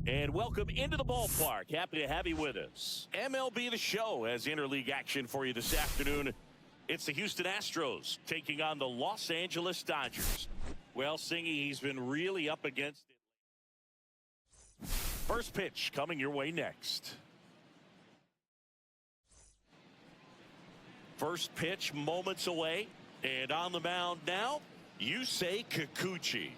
And welcome into the ballpark. Happy to have you with us. MLB The Show has interleague action for you this afternoon. It's the Houston Astros taking on the Los Angeles Dodgers. Well, Singy, he's been really up against it. First pitch coming your way next. First pitch moments away. And on the mound now, Yusei Kikuchi.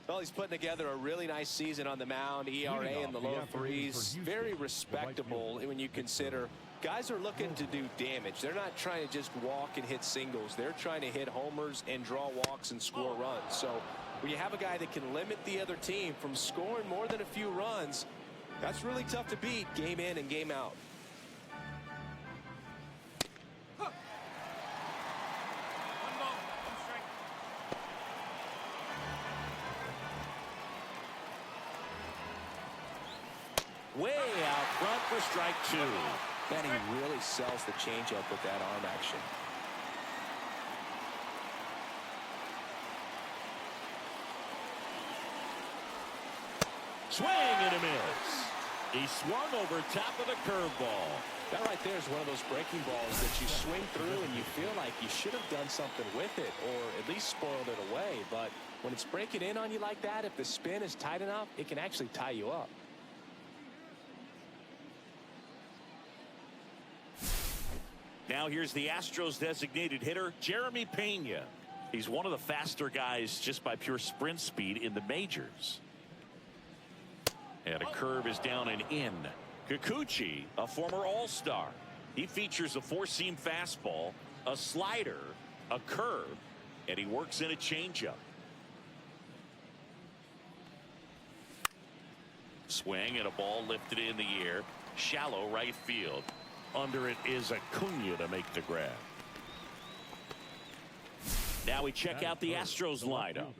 Well, he's putting together a really nice season on the mound. ERA in the low threes. Very respectable when you consider guys are looking to do damage. They're not trying to just walk and hit singles. They're trying to hit homers and draw walks and score runs. So when you have a guy that can limit the other team from scoring more than a few runs, that's really tough to beat game in and game out. Way out front for strike two. Man, he really sells the changeup with that arm action. Swing and a miss. He swung over top of the curveball. That right there is one of those breaking balls that you swing through and you feel like you should have done something with it or at least spoiled it away. But when it's breaking in on you like that, if the spin is tight enough, it can actually tie you up. Now here's the Astros designated hitter, Jeremy Pena. He's one of the faster guys just by pure sprint speed in the majors. And a curve is down and in. Kikuchi, a former All-Star. He features a four-seam fastball, a slider, a curve, and he works in a changeup. Swing and a ball lifted in the air. Shallow right field. Under it is Acuna to make the grab. Now we check out the Astros lineup.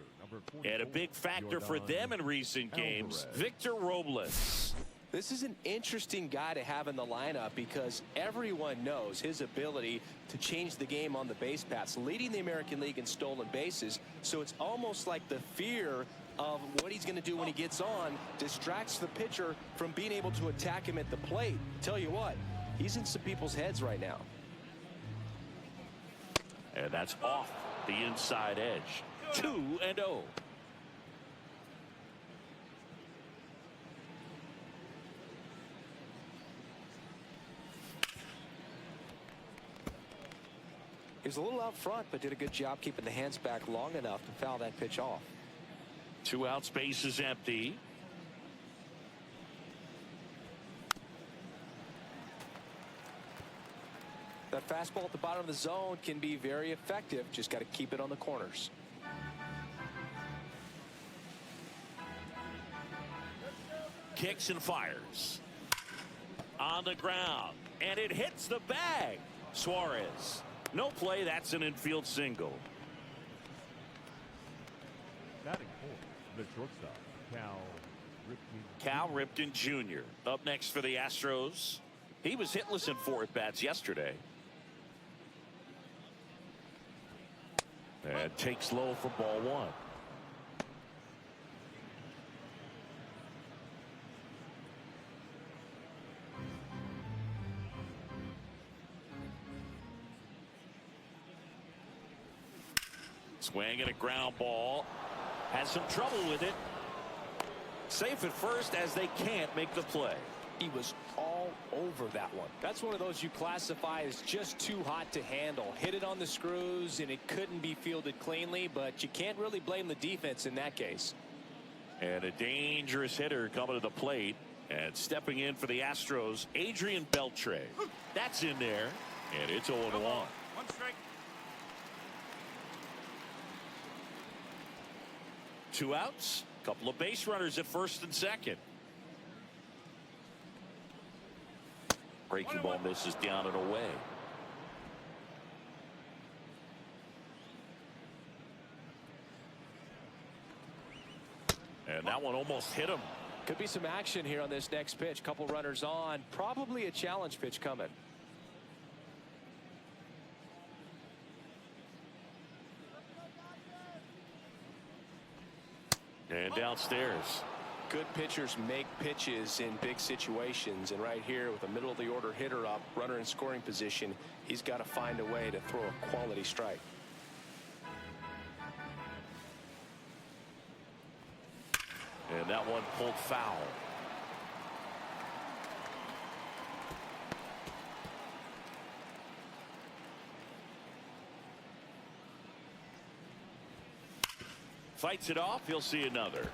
And a big factor for them in recent games, Victor Robles. This is an interesting guy to have in the lineup because everyone knows his ability to change the game on the base paths, leading the American League in stolen bases. So it's almost like the fear of what he's going to do when he gets on distracts the pitcher from being able to attack him at the plate. Tell you what, he's in some people's heads right now. And that's off the inside edge. 2-0. He was a little out front, but did a good job keeping the hands back long enough to foul that pitch off. 2 out, space is empty. That fastball at the bottom of the zone can be very effective. Just got to keep it on the corners. Kicks and fires. On the ground. And it hits the bag. Suarez. No play. That's an infield single. Batting for the shortstop, Cal Ripken Jr. up next for the Astros. He was hitless in 4 at-bats yesterday. And takes low for ball 1. Swing and a ground ball. Has some trouble with it. Safe at first as they can't make the play. He was all over that one. That's one of those you classify as just too hot to handle. Hit it on the screws and it couldn't be fielded cleanly, but you can't really blame the defense in that case. And a dangerous hitter coming to the plate and stepping in for the Astros, Adrian Beltre. That's in there, and it's 0-1. 1 strike. 2 outs, couple of base runners at first and second. Breaking ball misses down and away. And that one almost hit him. Could be some action here on this next pitch. Couple runners on. Probably a challenge pitch coming. And downstairs. Good pitchers make pitches in big situations, and right here with a middle of the order hitter up, runner in scoring position, he's got to find a way to throw a quality strike. And that one pulled foul. Fights it off. He'll see another.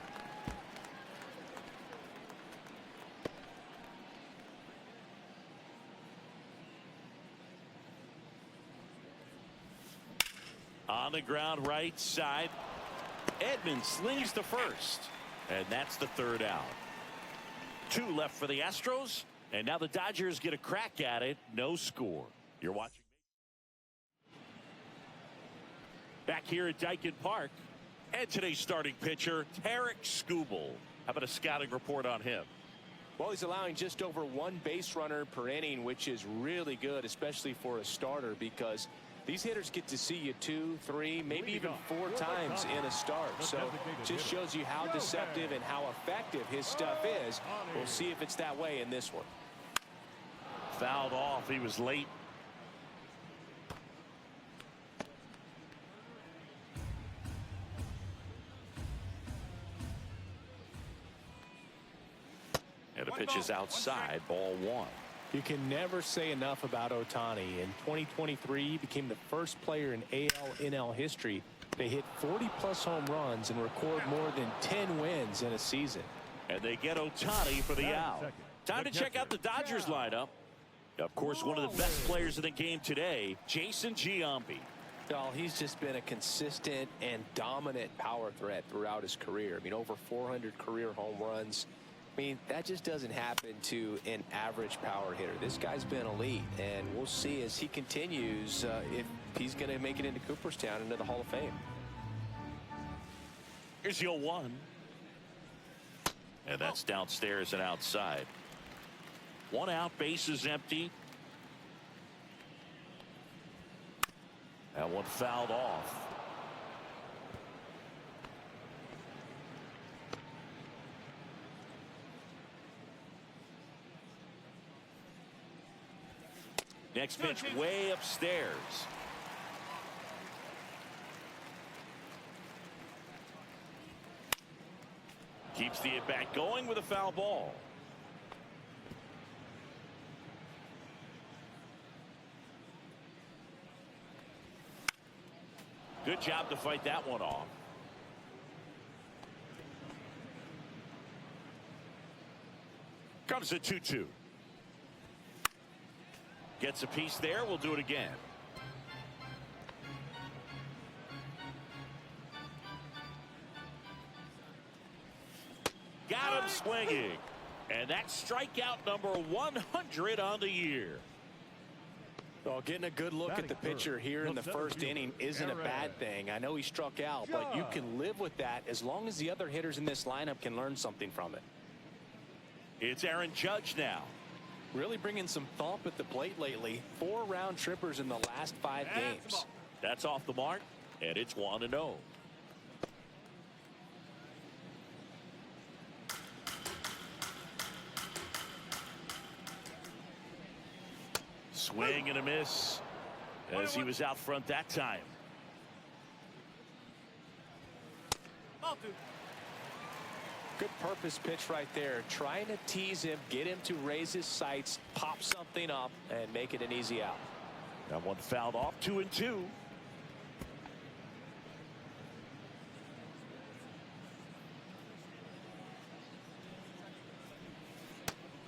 On the ground right side. Edman slings to first. And that's the third out. 2 left for the Astros. And now the Dodgers get a crack at it. No score. You're watching. Back here at Dyken Park. And today's starting pitcher, Tarek Skubal. How about a scouting report on him? Well, he's allowing just over 1 base runner per inning, which is really good, especially for a starter, because these hitters get to see you 2, 3, maybe even 4 times in a start. So just shows you how deceptive and how effective his stuff is. We'll see if it's that way in this one. Fouled off. He was late. And the pitch is outside, ball 1. You can never say enough about Ohtani. In 2023, he became the first player in AL/NL history to hit 40-plus home runs and record more than 10 wins in a season. And they get Ohtani for the out. Time to check out the Dodgers lineup. Of course, one of the best players in the game today, Jason Giambi. Well, he's just been a consistent and dominant power threat throughout his career. I mean, over 400 career home runs. I mean, that just doesn't happen to an average power hitter. This guy's been elite, and we'll see as he continues if he's going to make it into Cooperstown, into the Hall of Fame. Here's your 1. And that's downstairs and outside. 1 out, base is empty. That one fouled off. Next pitch way upstairs. Keeps the at-bat going with a foul ball. Good job to fight that one off. Comes a 2-2. Gets a piece there. We'll do it again. Got him swinging. And that's strikeout number 100 on the year. Well, getting a good look at the pitcher here in the first inning isn't a bad thing. I know he struck out, but you can live with that as long as the other hitters in this lineup can learn something from it. It's Aaron Judge now. Really bringing some thump at the plate lately. 4 round trippers in the last 5 games. That's off the mark, and it's 1-0. Swing and a miss as he was out front that time. Good purpose pitch right there. Trying to tease him, get him to raise his sights, pop something up, and make it an easy out. That one fouled off. 2-2.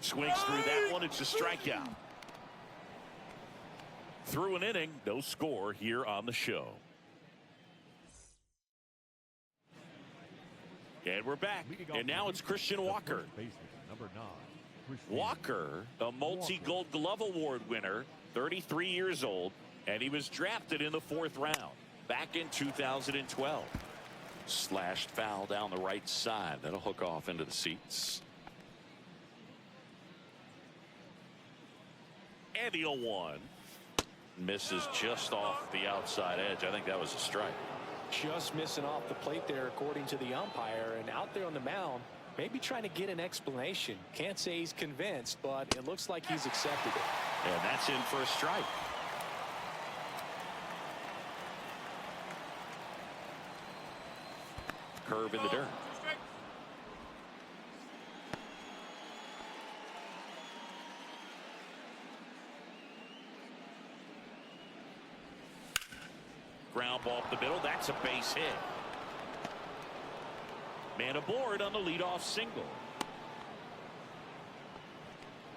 Swings through that one. It's a strikeout. Through an inning, no score here on the show. And we're back. And now it's Christian Walker. Walker, a multi-Gold Glove Award winner, 33 years old, and he was drafted in the 4th round back in 2012. Slashed foul down the right side. That'll hook off into the seats. And the 0-1. Misses just off the outside edge. I think that was a strike. Just missing off the plate there, according to the umpire. And out there on the mound, Maybe trying to get an explanation. Can't say he's convinced, but it looks like he's accepted it. And that's in for a strike. Curve in the dirt. Ground ball up the middle. That's a base hit. Man aboard on the leadoff single.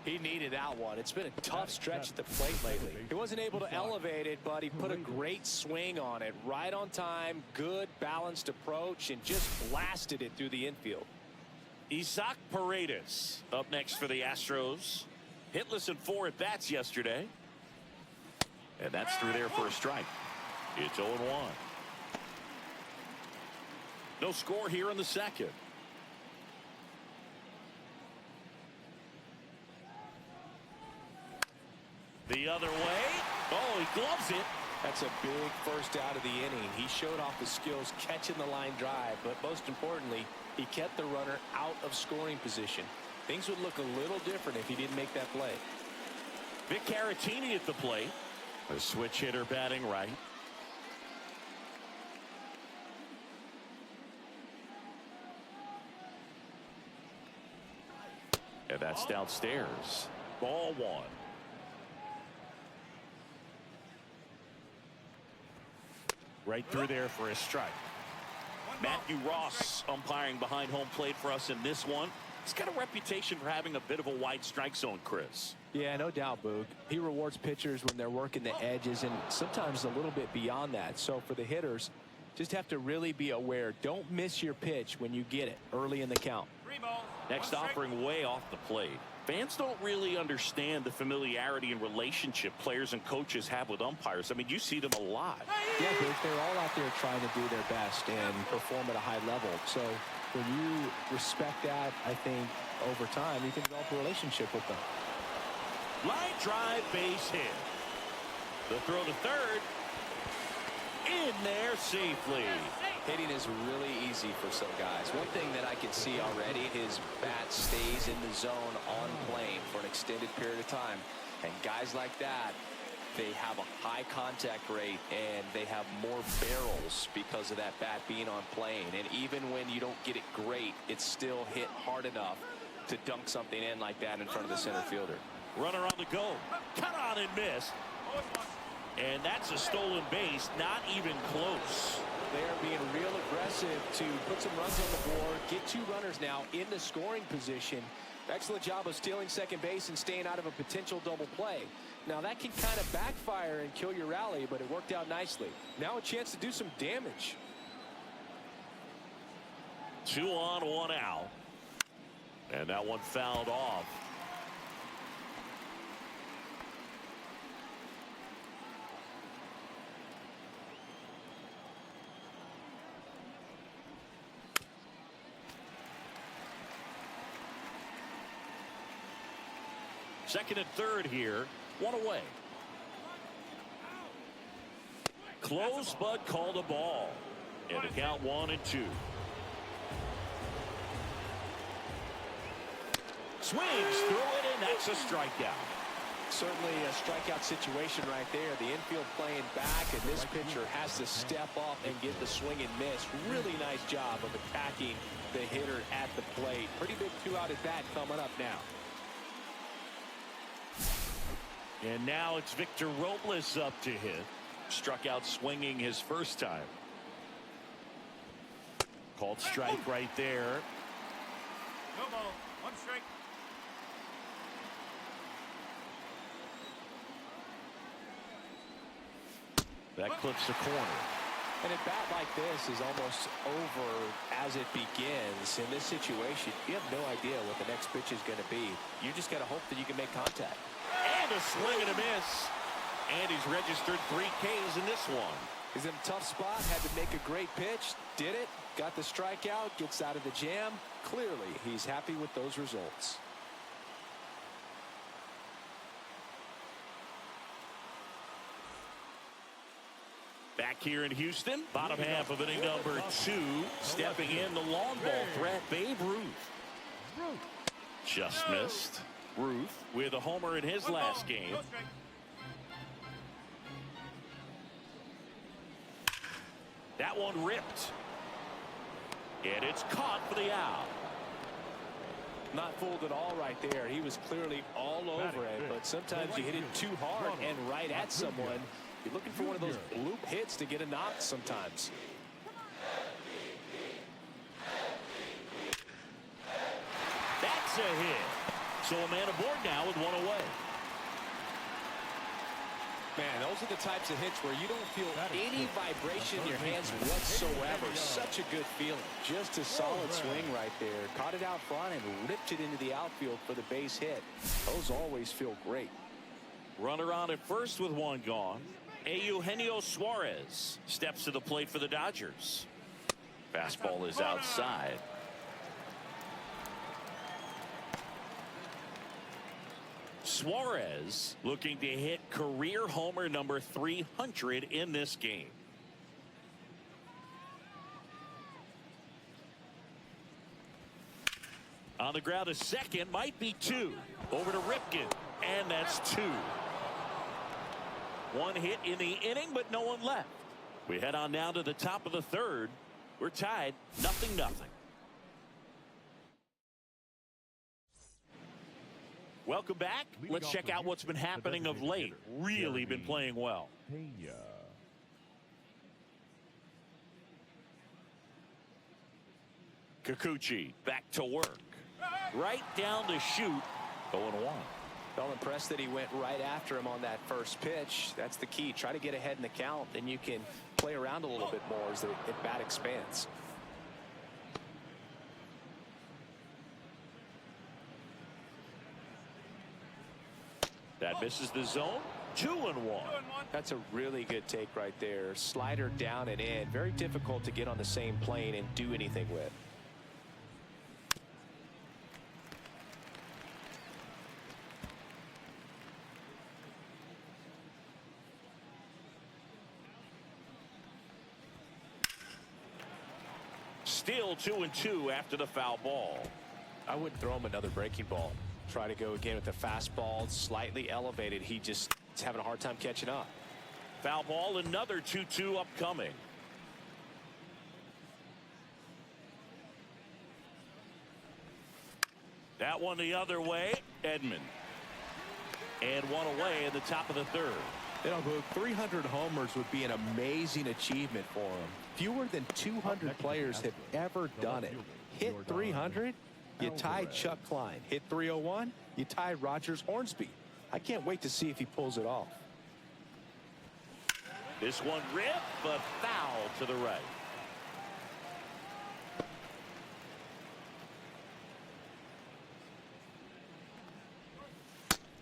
He needed that one. It's been a tough stretch at the plate lately. He wasn't able to elevate it, but he put a great swing on it. Right on time, good balanced approach, and just blasted it through the infield. Isaac Paredes up next for the Astros. Hitless in 4 at-bats yesterday. And that's through there for a strike. It's 0-1. No score here in the second. The other way. Oh, he gloves it. That's a big first out of the inning. He showed off his skills catching the line drive, but most importantly, he kept the runner out of scoring position. Things would look a little different if he didn't make that play. Vic Caratini at the plate. A switch hitter batting right. And that's downstairs. Ball 1. Right through there for a strike. Matthew Ross umpiring behind home plate for us in this one. He's got a reputation for having a bit of a wide strike zone, Chris. Yeah, no doubt, Boog. He rewards pitchers when they're working the edges and sometimes a little bit beyond that. So for the hitters, just have to really be aware. Don't miss your pitch when you get it early in the count. Next offering way off the plate. Fans don't really understand the familiarity and relationship players and coaches have with umpires. I mean, you see them a lot. Yeah, Boog, they're all out there trying to do their best and perform at a high level. So when you respect that, I think over time you can develop a relationship with them. Line drive, base hit. The throw to third. In there safely. Hitting is really easy for some guys. One thing that I can see already, his bat stays in the zone on plane for an extended period of time. And guys like that, they have a high contact rate and they have more barrels because of that bat being on plane. And even when you don't get it great, it's still hit hard enough to dunk something in like that in front of the center fielder. Runner on the go. Cut on and miss. And that's a stolen base, not even close. They're being real aggressive to put some runs on the board, get 2 runners now in the scoring position. Excellent job of stealing second base and staying out of a potential double play. Now that can kind of backfire and kill your rally, but it worked out nicely. Now a chance to do some damage. 2 on, 1 out. And that one fouled off. Second and third here. 1 away. Close, but called a ball. And the count 1-2. Swings through it, and that's a strikeout. Certainly a strikeout situation right there. The infield playing back, and this pitcher has to step up and get the swing and miss. Really nice job of attacking the hitter at the plate. Pretty big 2-out at bat coming up now. And now it's Victor Robles up to hit. Struck out swinging his first time. Called strike right there. No ball. 1 strike. That clips the corner. And a bat like this is almost over as it begins. In this situation, you have no idea what the next pitch is going to be. You just got to hope that you can make contact. And a swing and a miss. And he's registered 3 Ks in this one. He's in a tough spot, had to make a great pitch, did it, got the strikeout, gets out of the jam. Clearly, he's happy with those results. Back here in Houston, bottom half of inning number 2. Stepping in the long ball threat, Babe Ruth. Just missed. Ruth with a homer in his last game. That one ripped. And it's caught for the out. Not fooled at all right there. He was clearly all over it, but sometimes you hit it too hard and right at someone. You're looking for one of those bloop hits to get a knock sometimes. That's a hit. So a man aboard now with one away. Man, those are the types of hits where you don't feel any vibration in your hands whatsoever. Such a good feeling. Just a solid swing right there. Caught it out front and ripped it into the outfield for the base hit. Those always feel great. Runner on at first with one gone. Eugenio Suarez steps to the plate for the Dodgers. Fastball is outside. Suarez looking to hit career homer number 300 in this game. On the ground, a second, might be two. Over to Ripken, and that's two. One hit in the inning, but no one left. We head on down to the top of the third. We're tied 0-0. Welcome back. Let's check out what's been happening of late. Really been playing well. Kikuchi back to work. Right down to shoot. 0-1. Felt impressed that he went right after him on that first pitch. That's the key. Try to get ahead in the count. Then you can play around a little bit more as the at-bat expands. That misses the zone. 2-1. That's a really good take right there. Slider down and in. Very difficult to get on the same plane and do anything with. Still 2-2 after the foul ball. I wouldn't throw him another breaking ball. Try to go again with the fastball, slightly elevated. He just is having a hard time catching up. Foul ball, another 2-2 upcoming. That one the other way, Edman. And one away in the top of the third. You know, 300 homers would be an amazing achievement for him. Fewer than 200 players have ever done it. Hit 300? You tied Chuck Klein. Hit 301, you tied Rogers Hornsby. I can't wait to see if he pulls it off. This one ripped, but foul to the right.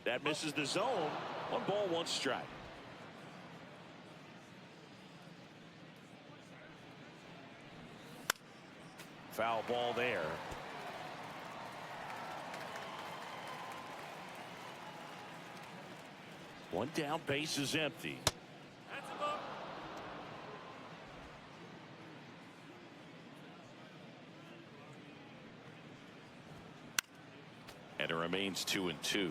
That misses the zone. 1 ball, 1 strike. Foul ball there. One down, base is empty. That's a ball. And it remains 2-2.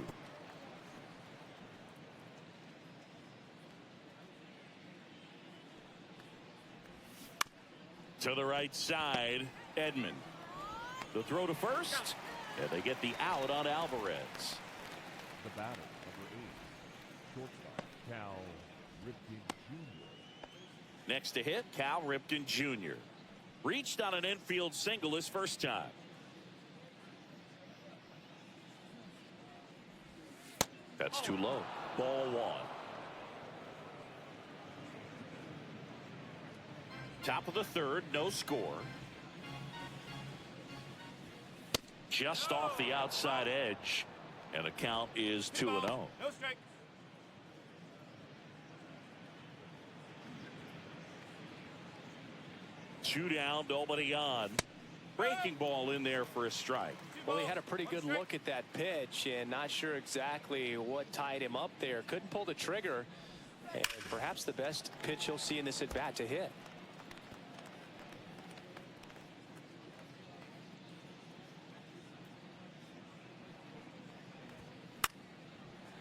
To the right side, Edman. The throw to first, and they get the out on Alvarez. The batter, number 8, shortstop, Cal Ripken Jr. Next to hit, Cal Ripken Jr. Reached on an infield single his first time. That's too low. Ball 1. Top of the third, no score. Just off the outside edge, and the count is 2-0. No strike. Two down, nobody on. Breaking ball in there for a strike. Well, he had a pretty good look at that pitch and not sure exactly what tied him up there. Couldn't pull the trigger, and perhaps the best pitch he'll see in this at bat to hit.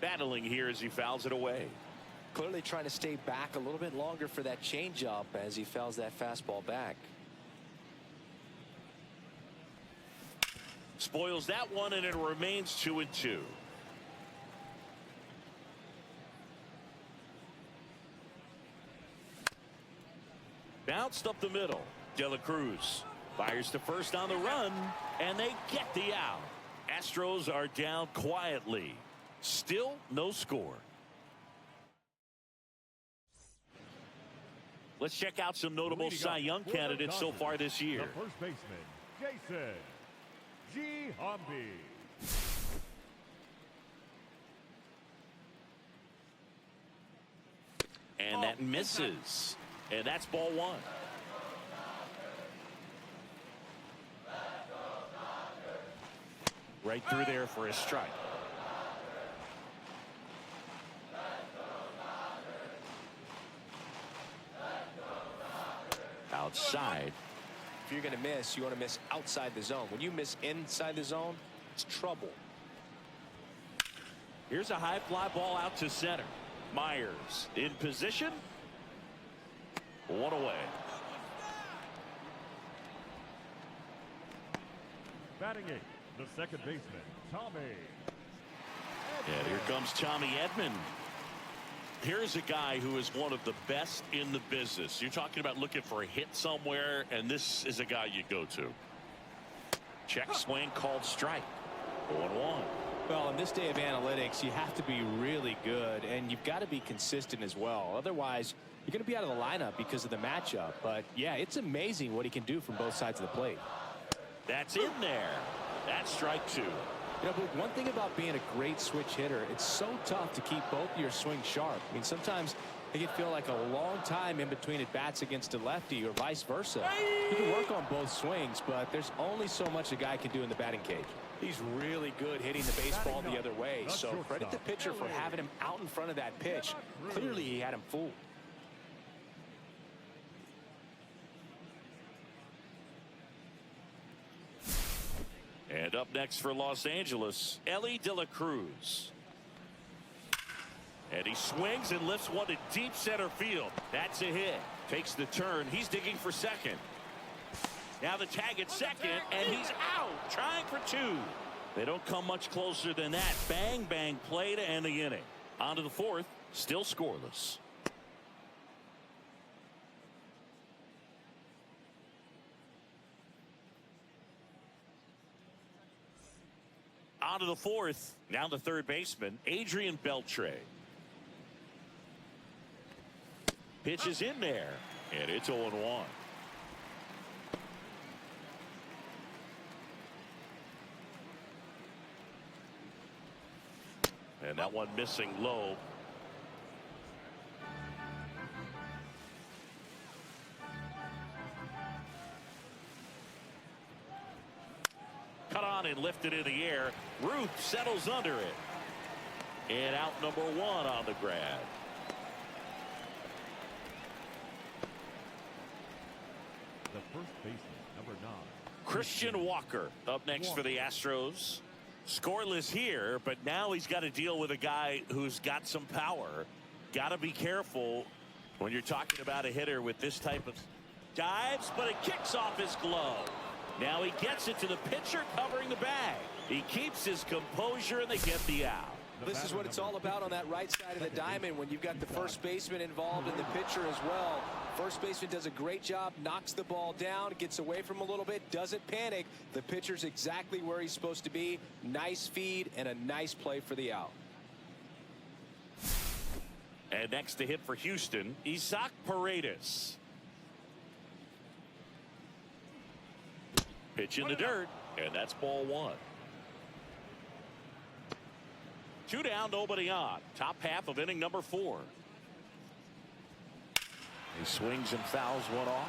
Battling here as he fouls it away. Clearly trying to stay back a little bit longer for that changeup as he fouls that fastball back. Spoils that one, and it remains 2-2. Bounced up the middle. De La Cruz fires to first on the run, and they get the out. Astros are down quietly. Still no score. Let's check out some notable Cy Young candidates so far this year. The first baseman, Jason Giambi. And that misses. And that's ball one. Right through there for a strike. Outside. If you're going to miss, you want to miss outside the zone. When you miss inside the zone, it's trouble. Here's a high fly ball out to center. Myers in position. One away. Batting eighth, the second baseman, Tommy. And here comes Tommy Edman. Here's a guy who is one of the best in the business. You're talking about looking for a hit somewhere, and this is a guy you go to. Check swing called strike. 1-1. Well, in this day of analytics, you have to be really good, and you've got to be consistent as well. Otherwise, you're going to be out of the lineup because of the matchup. But, yeah, it's amazing what he can do from both sides of the plate. That's in there. That's strike two. You know, but one thing about being a great switch hitter, it's so tough to keep both of your swings sharp. I mean, sometimes it can feel like a long time in between at bats against a lefty or vice versa. You can work on both swings, but there's only so much a guy can do in the batting cage. He's really good hitting the baseball the other way, so credit the pitcher for having him out in front of that pitch. Clearly, he had him fooled. And up next for Los Angeles, Ellie De La Cruz. And he swings and lifts one to deep center field. That's a hit. Takes the turn. He's digging for second. Now the tag at second, and he's out, trying for two. They don't come much closer than that. Bang, bang play to end the inning. On to the fourth, still scoreless. On to the fourth, now the third baseman, Adrian Beltre. Pitch is in there, and it's 0-1. And that one missing low. Cut on and lifted in the air. Ruth settles under it. And out number one on the grab. The first baseman, number 9. Christian Walker up next for the Astros. Scoreless here, but now he's got to deal with a guy who's got some power. Got to be careful when you're talking about a hitter with this type of dives, but it kicks off his glove. Now he gets it to the pitcher covering the bag. He keeps his composure, and they get the out. This is what it's all about on that right side of the diamond when you've got the first baseman involved and the pitcher as well. First baseman does a great job, knocks the ball down, gets away from a little bit, doesn't panic. The pitcher's exactly where he's supposed to be. Nice feed and a nice play for the out. And next to hit for Houston, Isaac Paredes. Pitch in the dirt, and that's ball one. 2 down, nobody on. Top half of inning number 4. He swings and fouls one off.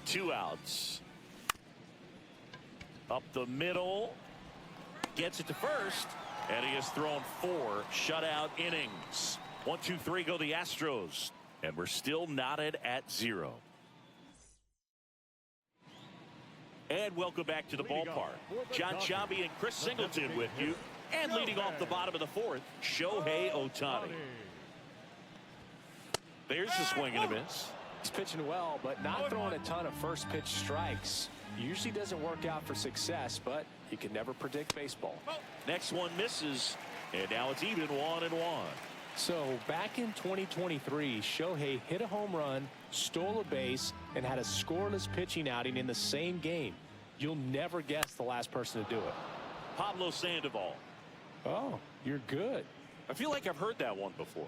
Two outs. Up the middle. Gets it to first. And he has thrown 4 shutout innings. 1, 2, 3 go the Astros. And we're still knotted at 0. And welcome back to the ballpark. John Chambi and Chris Singleton with you. And leading off the bottom of the 4th, Shohei Ohtani. There's the swing and a miss. He's pitching well, but not throwing a ton of first pitch strikes. Usually doesn't work out for success, but you can never predict baseball. Next one misses, and now it's even 1-1. So back in 2023, Shohei hit a home run, stole a base, and had a scoreless pitching outing in the same game. You'll never guess the last person to do it. Pablo Sandoval. Oh, you're good. I feel like I've heard that one before.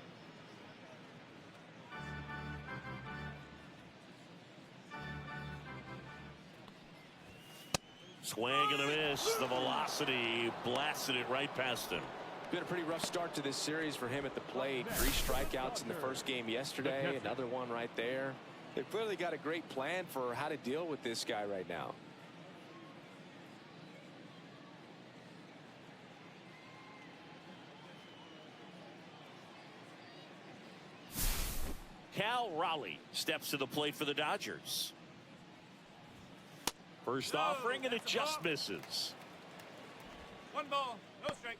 Swing and a miss. The velocity blasted it right past him. Been a pretty rough start to this series for him at the plate. 3 strikeouts in the first game yesterday. Another one right there. They've clearly got a great plan for how to deal with this guy right now. Cal Raleigh steps to the plate for the Dodgers. First offering, and it just misses. 1 ball, no strike.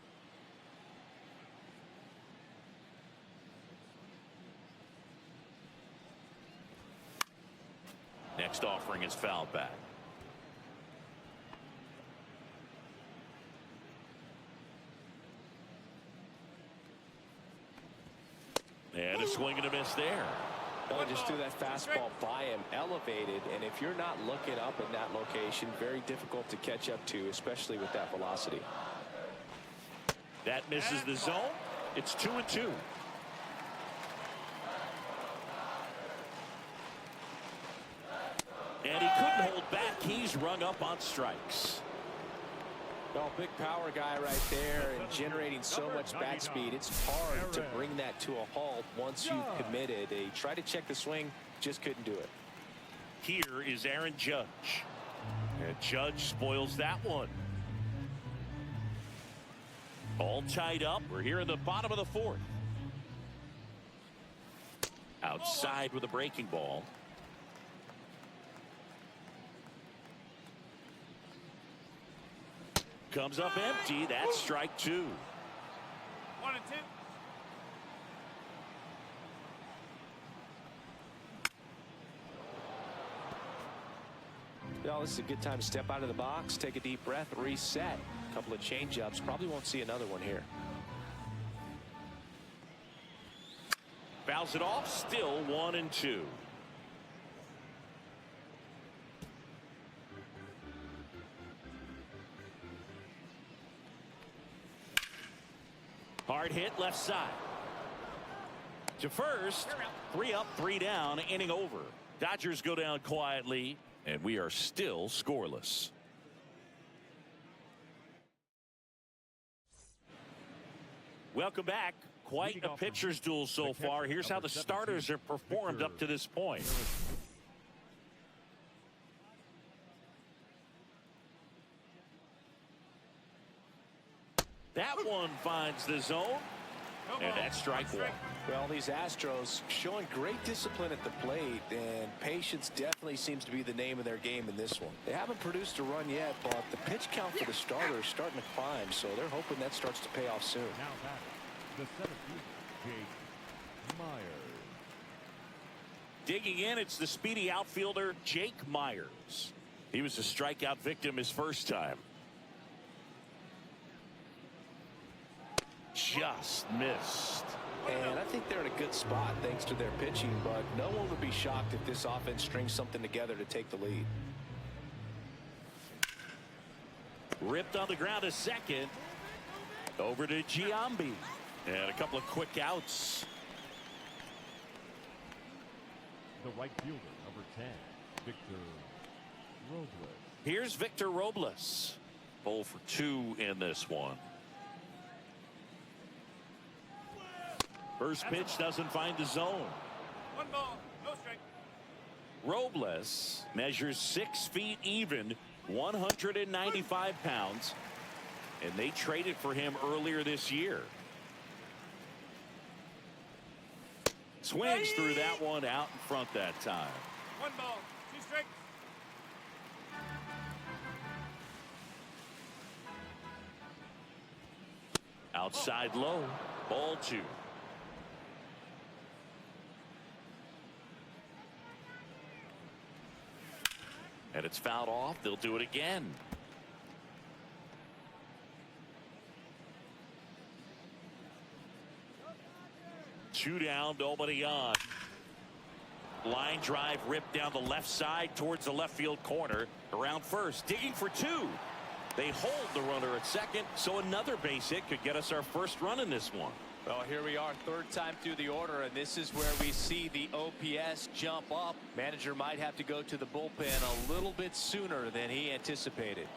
Next offering is fouled back. And a swing and a miss there. Oh, just threw that fastball by him, elevated, and if you're not looking up in that location, very difficult to catch up to, especially with that velocity. That misses the zone. It's 2-2. And he couldn't hold back. He's rung up on strikes. Well, big power guy right there and generating so much bat speed. It's hard to bring that to a halt once you've committed. They tried to check the swing, just couldn't do it. Here is Aaron Judge. And Judge spoils that one. All tied up. We're here in the bottom of the 4th. Outside with a breaking ball. Comes up empty. That's strike 2. 1 and 2. Well, this is a good time to step out of the box, take a deep breath, reset. A couple of change-ups. Probably won't see another one here. Fouls it off. Still 1-2. Hard hit left side. To first. 3 up, 3 down. Inning over. Dodgers go down quietly, and we are still scoreless. Welcome back. Quite a pitcher's duel so far. Here's how the starters have performed up to this point. That one finds the zone, and that's strike 1. Well, these Astros showing great discipline at the plate, and patience definitely seems to be the name of their game in this one. They haven't produced a run yet, but the pitch count for the starter is starting to climb, so they're hoping that starts to pay off soon. Now back, the 17th, Jake Myers. Digging in, it's the speedy outfielder, Jake Myers. He was a strikeout victim his first time. Just missed. And I think they're in a good spot thanks to their pitching, but no one would be shocked if this offense strings something together to take the lead. Ripped on the ground a second. Over to Giambi. And a couple of quick outs. The right fielder, number 10, Victor Robles. Here's Victor Robles. 0 for 2 in this one. First pitch doesn't find the zone. 1 ball, no strike. Robles measures 6 feet even, 195 pounds, and they traded for him earlier this year. Swings through that one out in front that time. 1 ball, 2 strikes. Outside low, ball 2. And it's fouled off. They'll do it again. Two down, nobody on. Line drive ripped down the left side towards the left field corner. Around first, digging for 2. They hold the runner at second, so another base hit could get us our first run in this one. Well, here we are, third time through the order, and this is where we see the OPS jump up. Manager might have to go to the bullpen a little bit sooner than he anticipated.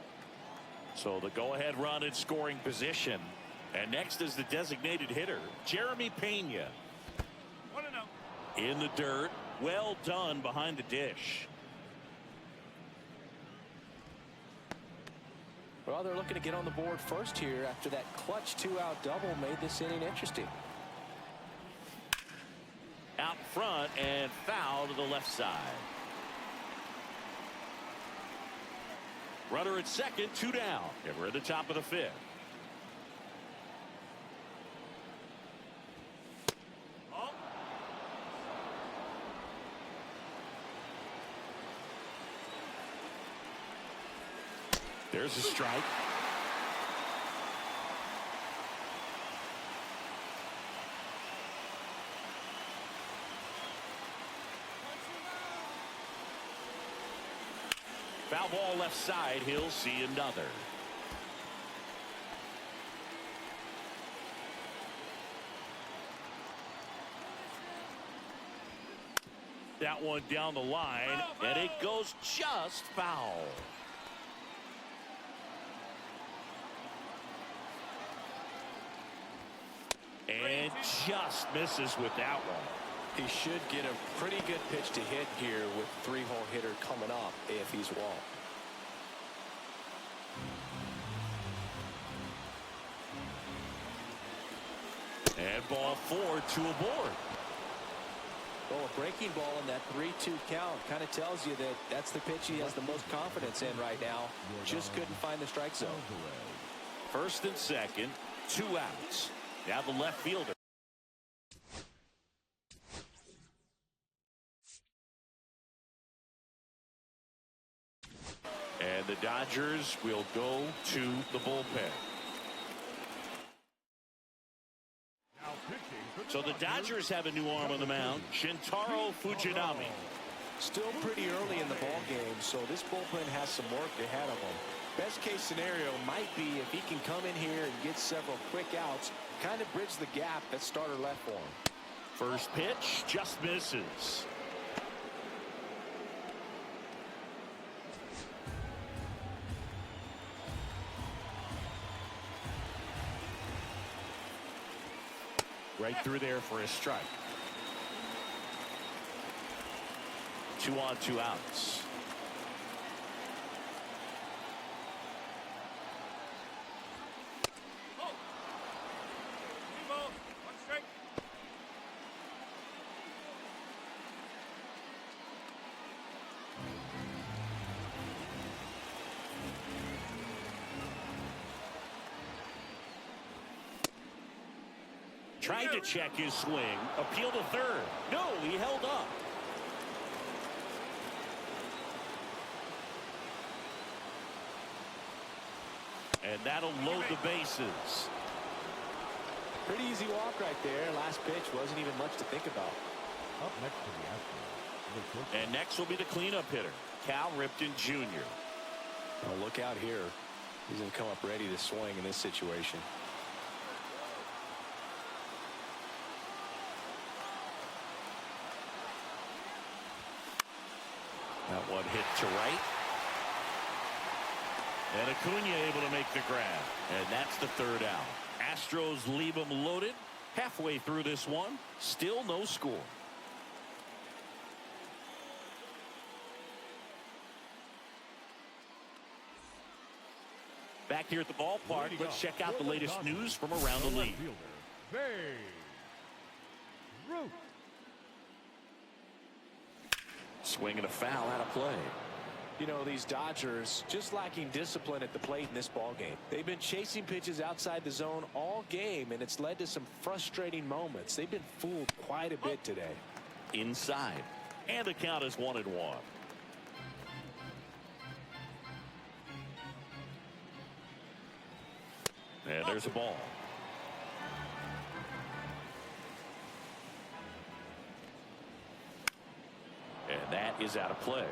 So the go-ahead run in scoring position. And next is the designated hitter, Jeremy Pena. 1-0. In the dirt. Well done behind the dish. Well, they're looking to get on the board first here after that clutch 2-out double made this inning interesting. Out front and foul to the left side. Runner at second, 2 down. And we're at the top of the 5th. There's a strike. Foul ball left side. He'll see another. That one down the line, and it goes just foul. And just misses with that one. He should get a pretty good pitch to hit here with 3-hole hitter coming up if he's walked. And ball 4, 2 aboard. Well, a breaking ball in that 3-2 count kind of tells you that that's the pitch he has the most confidence in right now. Just couldn't find the strike zone. First and second, 2 outs. Now the left fielder. And the Dodgers will go to the bullpen. So the Dodgers have a new arm on the mound, Shintaro Fujinami. Still pretty early in the ball game, so this bullpen has some work ahead of them. Best case scenario might be if he can come in here and get several quick outs, kind of bridge the gap that starter left for him. First pitch just misses. Right through there for a strike. 2 on, 2 outs. Oh. 2 balls, 1 strike. Trying to check his swing. Appeal to third. No, he held up. And that'll load the bases. Pretty easy walk right there. Last pitch wasn't even much to think about. Up next to the Astros. And next will be the cleanup hitter, Cal Ripken Jr. Well, look out here. He's going to come up ready to swing in this situation. That one hit to right. And Acuna able to make the grab. And that's the 3rd out. Astros leave them loaded. Halfway through this one. Still no score. Back here at the ballpark, let's check out the latest news from around the league. swing and a foul out of play. You know, these Dodgers just lacking discipline at the plate in this ball game. They've been chasing pitches outside the zone all game, and it's led to some frustrating moments. They've been fooled quite a bit today. Inside, and the count is 1-1. And there's a ball. And that is out of play.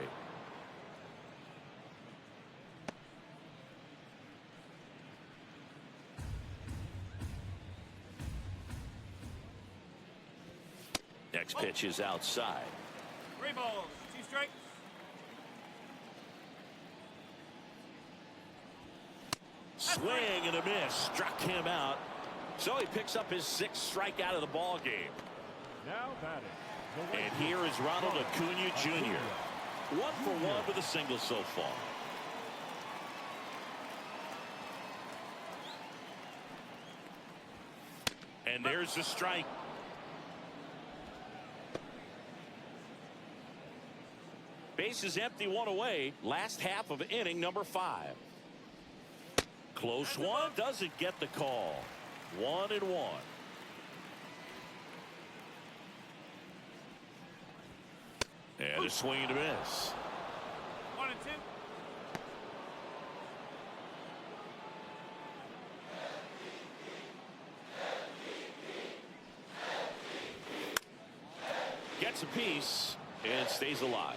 Next pitch is outside. 3 balls, 2 strikes. Swing and a miss. Struck him out. So he picks up his 6th strikeout of the ball game. Now batting. And here is Ronald Acuna Jr. 1 for 1 with a single so far. And there's the strike. Base is empty, 1 away. Last half of inning number 5. Close one, doesn't get the call. 1-1. And a swing and a miss. 1 and 2. Gets a piece and stays alive.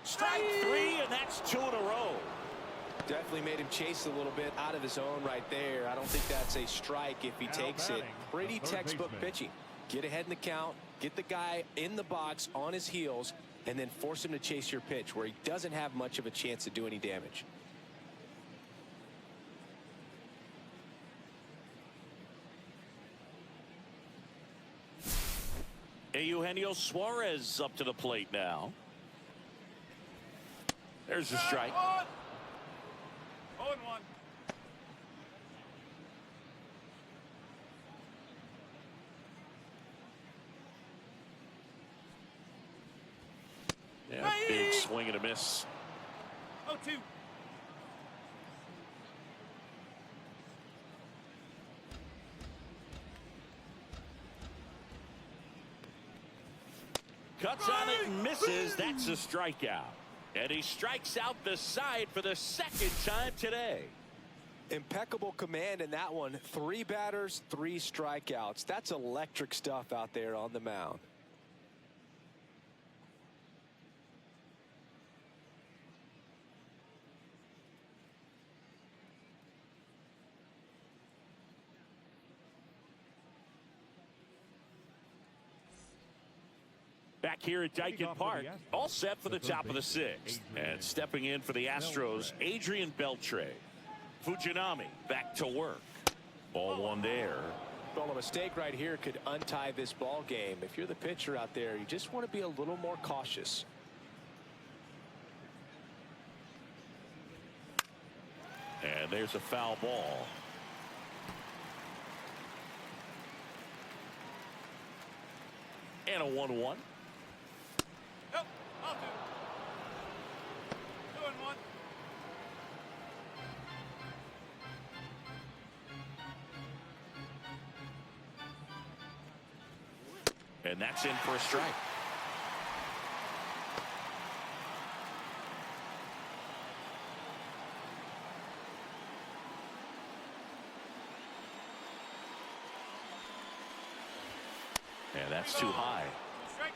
Strike 3, and that's 2 in a row. Definitely made him chase a little bit out of his zone right there. I don't think that's a strike if he takes it. Pretty textbook pitching. Get ahead in the count, get the guy in the box on his heels, and then force him to chase your pitch where he doesn't have much of a chance to do any damage. Eugenio Suarez up to the plate now. There's the strike. 0-1. Yeah, big swing and a miss. 0-2. Cuts on it and misses. That's a strikeout. And he strikes out the side for the 2nd time today. Impeccable command in that one. 3 batters, 3 strikeouts. That's electric stuff out there on the mound. Back here at Dyken Park, all set for the top of the 6th. And stepping in for the Astros, Adrian Beltre. Fujinami back to work. Ball 1 there. Well, a mistake right here could untie this ball game. If you're the pitcher out there, you just want to be a little more cautious. And there's a foul ball. And a 1-1. Nope, I'll do. 2 and 1. And that's in for a strike. And that's too high. Strike.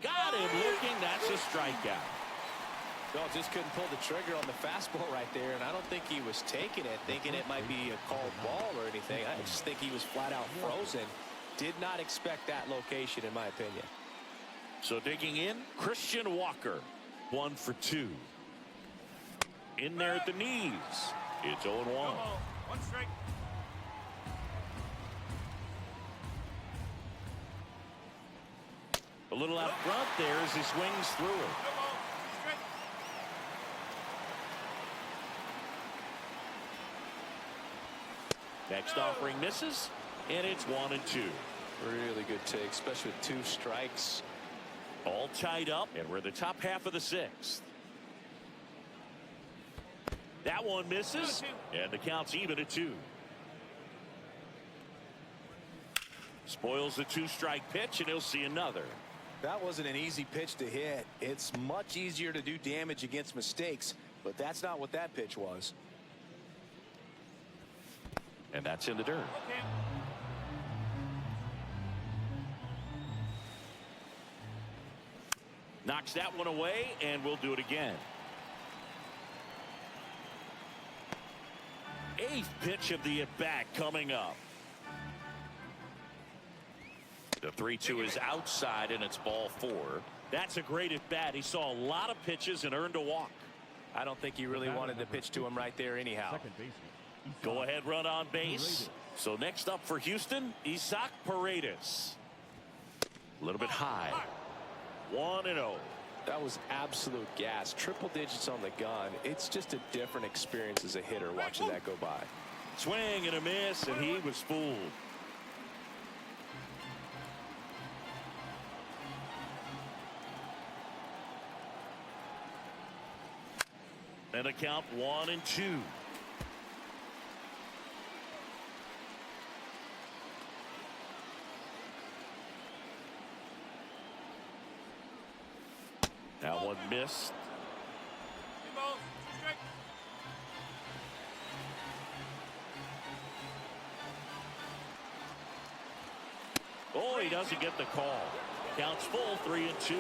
Got him looking. That's a strikeout. Well, just couldn't pull the trigger on the fastball right there, and I don't think he was taking it, thinking it might be a called ball or anything. I just think he was flat out frozen. Did not expect that location, in my opinion. So digging in, Christian Walker, 1 for 2. In there at the knees. It's 0-1. 1 strike. A little out front there as he swings through it. Straight. Next offering misses, and it's 1-2. Really good take, especially with 2 strikes. All tied up, and we're in the top half of the 6th. That one misses, and the count's even at 2. Spoils the 2-strike pitch, and he'll see another. That wasn't an easy pitch to hit. It's much easier to do damage against mistakes, but that's not what that pitch was. And that's in the dirt. Okay. Knocks that one away, and we'll do it again. 8th pitch of the at-bat coming up. The 3-2 is outside, and it's ball 4. That's a great at-bat. He saw a lot of pitches and earned a walk. I don't think he really wanted to pitch to him right there anyhow. Go ahead, run on base. So next up for Houston, Isaac Paredes. A little bit high. 1-0. That was absolute gas. Triple digits on the gun. It's just a different experience as a hitter watching that go by. Swing and a miss, and he was fooled. And a count 1-2. That one missed. Ball. Straight. Oh, he doesn't get the call. Counts full, 3-2.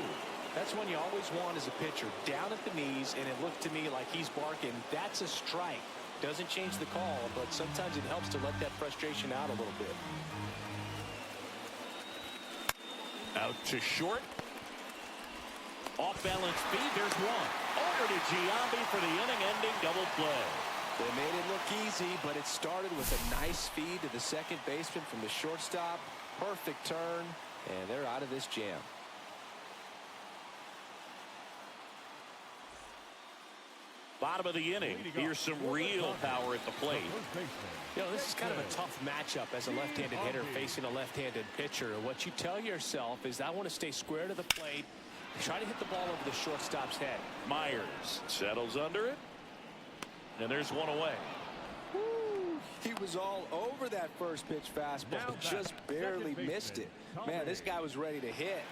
That's one you always want as a pitcher. Down at the knees, and it looked to me like he's barking. That's a strike. Doesn't change the call, but sometimes it helps to let that frustration out a little bit. Out to short. Off balance feed. There's one. Over to Giambi for the inning-ending double play. They made it look easy, but it started with a nice feed to the second baseman from the shortstop. Perfect turn, and they're out of this jam. Bottom of the inning. Here's some real power at the plate. You know, this is kind of a tough matchup as a left-handed hitter facing a left-handed pitcher. What you tell yourself is, I want to stay square to the plate, try to hit the ball over the shortstop's head. Myers settles under it, and there's one away. Woo, he was all over that first pitch fastball, just barely missed it. Man, this guy was ready to hit.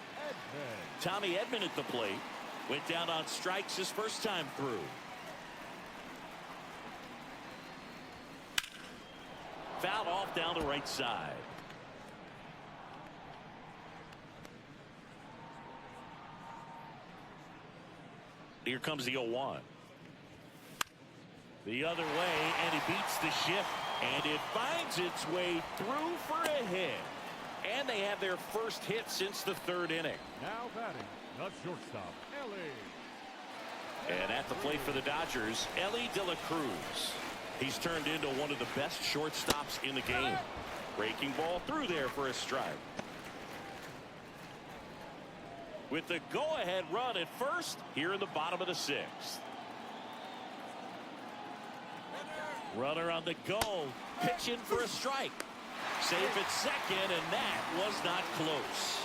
Tommy Edman at the plate. Went down on strikes his first time through. Fouled off down the right side. Here comes the 0-1. The other way, and he beats the shift, and it finds its way through for a hit. And they have their first hit since the 3rd inning. Now batting, the shortstop, Ellie. And at the plate for the Dodgers, Ellie De La Cruz. He's turned into one of the best shortstops in the game. Breaking ball through there for a strike. With the go-ahead run at first here in the bottom of the 6th. Runner on the go, pitching for a strike. Safe at second, and that was not close.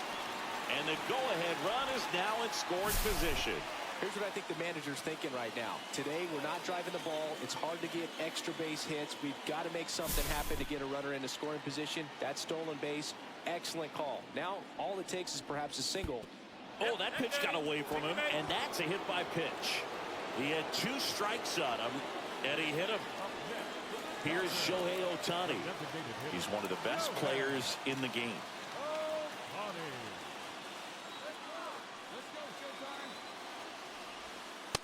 And the go-ahead run is now in scoring position. Here's what I think the manager's thinking right now. Today, we're not driving the ball. It's hard to get extra base hits. We've got to make something happen to get a runner into scoring position. That stolen base, excellent call. Now, all it takes is perhaps a single. Oh, that pitch got away from him, and that's a hit by pitch. He had 2 strikes on him, and he hit him. Here's Shohei Ohtani. He's one of the best players in the game.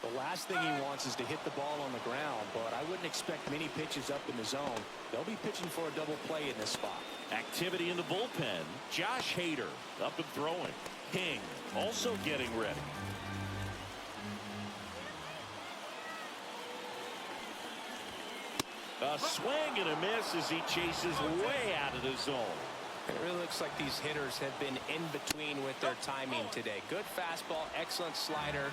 The last thing he wants is to hit the ball on the ground, but I wouldn't expect many pitches up in the zone. They'll be pitching for a double play in this spot. Activity in the bullpen. Josh Hader up and throwing. King also getting ready. A swing and a miss as he chases way out of the zone. It really looks like these hitters have been in between with their timing today. Good fastball, excellent slider,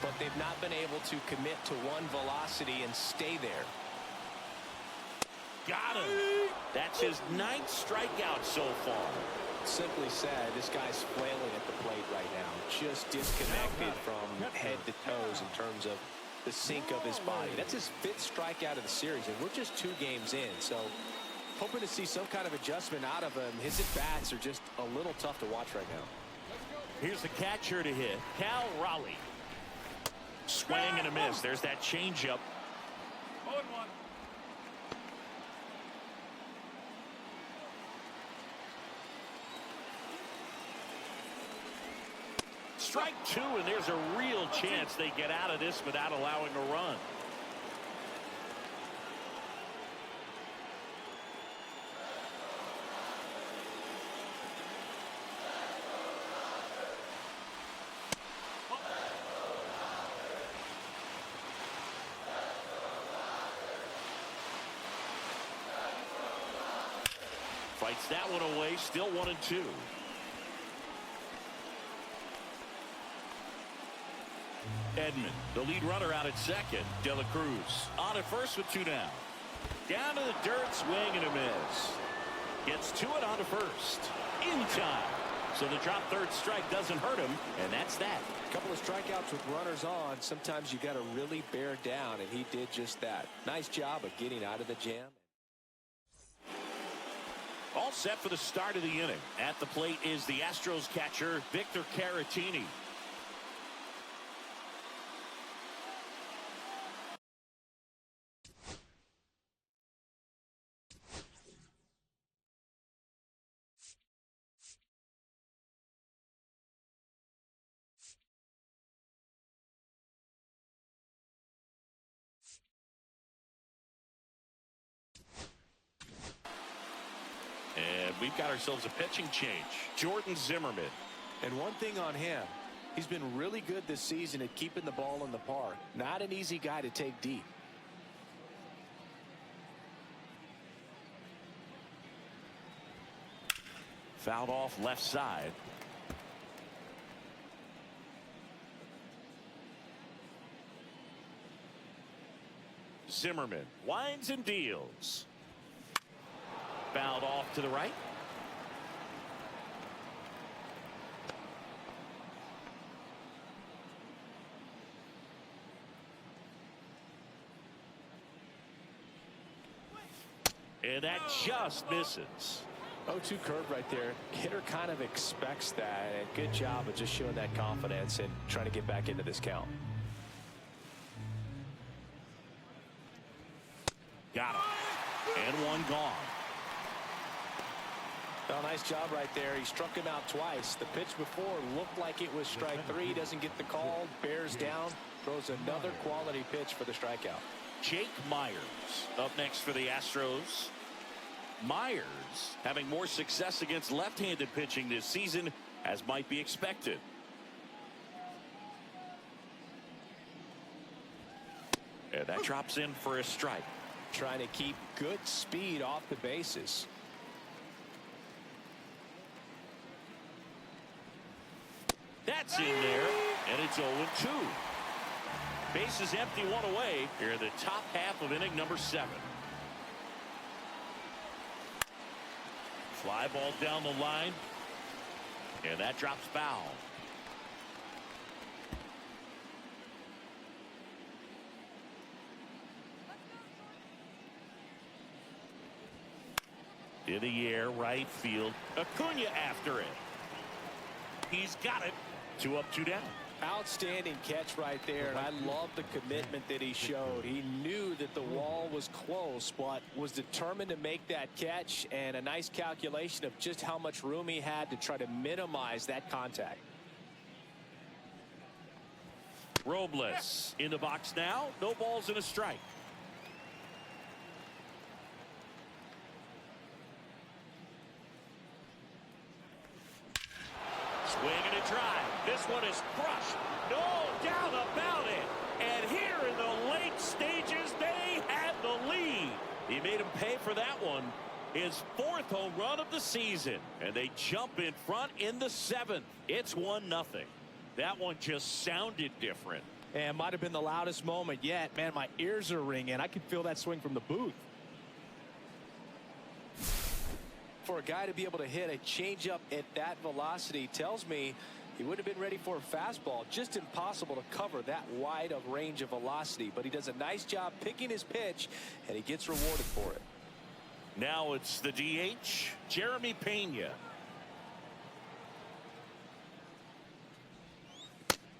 but they've not been able to commit to one velocity and stay there. Got him. That's his 9th strikeout so far. Simply said, this guy's flailing at the plate right now. Just disconnected from head to toes in terms of the sink of his body. That's his 5th strikeout of the series, and we're just 2 games in. So hoping to see some kind of adjustment out of him. His at-bats are just a little tough to watch right now. Here's the catcher to hit, Raleigh. Swing and a miss. There's that changeup. 0-1. Strike 2, and there's a real chance they get out of this without allowing a run. Fights that one away, still 1-2. Edman, the lead runner out at second. De La Cruz on at first with 2 down. Down to the dirt, swing and a miss. Gets to it on to first. In time. So the drop 3rd strike doesn't hurt him, and that's that. A couple of strikeouts with runners on. Sometimes you got to really bear down, and he did just that. Nice job of getting out of the jam. All set for the start of the inning. At the plate is the Astros catcher, Victor Caratini. And we've got ourselves a pitching change. Jordan Zimmerman. And one thing on him, he's been really good this season at keeping the ball in the park. Not an easy guy to take deep. Fouled off left side. Zimmerman winds and deals. Fouled off to the right. And that just misses. 0-2 curve right there. Hitter kind of expects that. And good job of just showing that confidence and trying to get back into this count. Got him. And one gone. Well, nice job right there. He struck him out twice. The pitch before looked like it was strike 3. Doesn't get the call. Bears down. Throws another quality pitch for the strikeout. Jake Myers up next for the Astros. Myers having more success against left-handed pitching this season, as might be expected. And that drops in for a strike. Trying to keep good speed off the bases. That's in there, and it's 0-2. Bases empty, 1 away here in the top half of inning number 7. Fly ball down the line, and that drops foul. In the air, right field. Acuna after it. He's got it. 2 up, 2 down. Outstanding catch right there, and I love the commitment that he showed. He knew that the wall was close, but was determined to make that catch, and a nice calculation of just how much room he had to try to minimize that contact. Robles in the box now. No balls and a strike. Swing and a drive. This one is crushed. No doubt about it. And here in the late stages, they had the lead. He made him pay for that one. his 4th home run of the season, and they jump in front in the 7th. It's 1-0. That one just sounded different. And might have been the loudest moment yet. Man, my ears are ringing. I can feel that swing from the booth. For a guy to be able to hit a changeup at that velocity tells me he would have been ready for a fastball. Just impossible to cover that wide of range of velocity. But he does a nice job picking his pitch, and he gets rewarded for it. Now it's the DH, Jeremy Pena.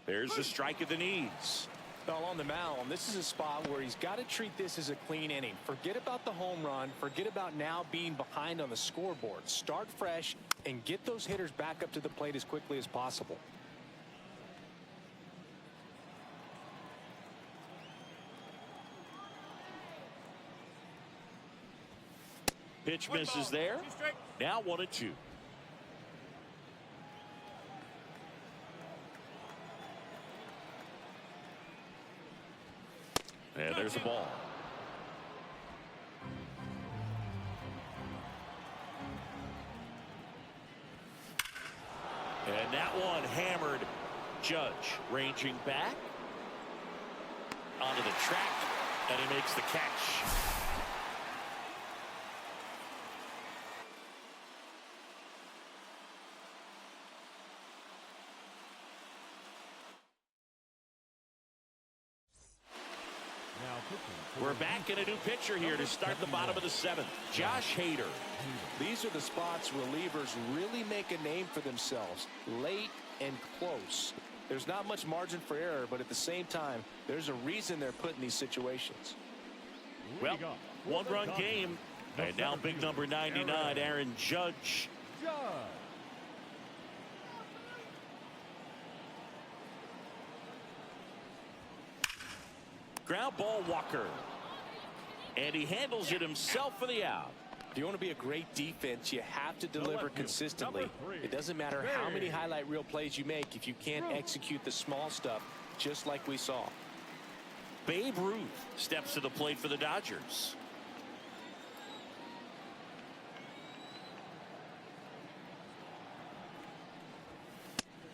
There's the strike of the knees. Well, on the mound, this is a spot where he's got to treat this as a clean inning. Forget about the home run. Forget about now being behind on the scoreboard. Start fresh and get those hitters back up to the plate as quickly as possible. Pitch misses there. Now 1-2. And there's the ball. And that one hammered. Judge ranging back onto the track, and he makes the catch. We're back in a new pitcher here to start the bottom of the 7th. Josh Hader. These are the spots relievers really make a name for themselves. Late and close. There's not much margin for error, but at the same time, there's a reason they're put in these situations. Well, 1-run game. And now big number 99, Aaron Judge. Ground ball, Walker. And he handles it himself for the out. If you want to be a great defense, you have to deliver consistently. It doesn't matter how many highlight reel plays you make if you can't execute the small stuff, just like we saw. Babe Ruth steps to the plate for the Dodgers.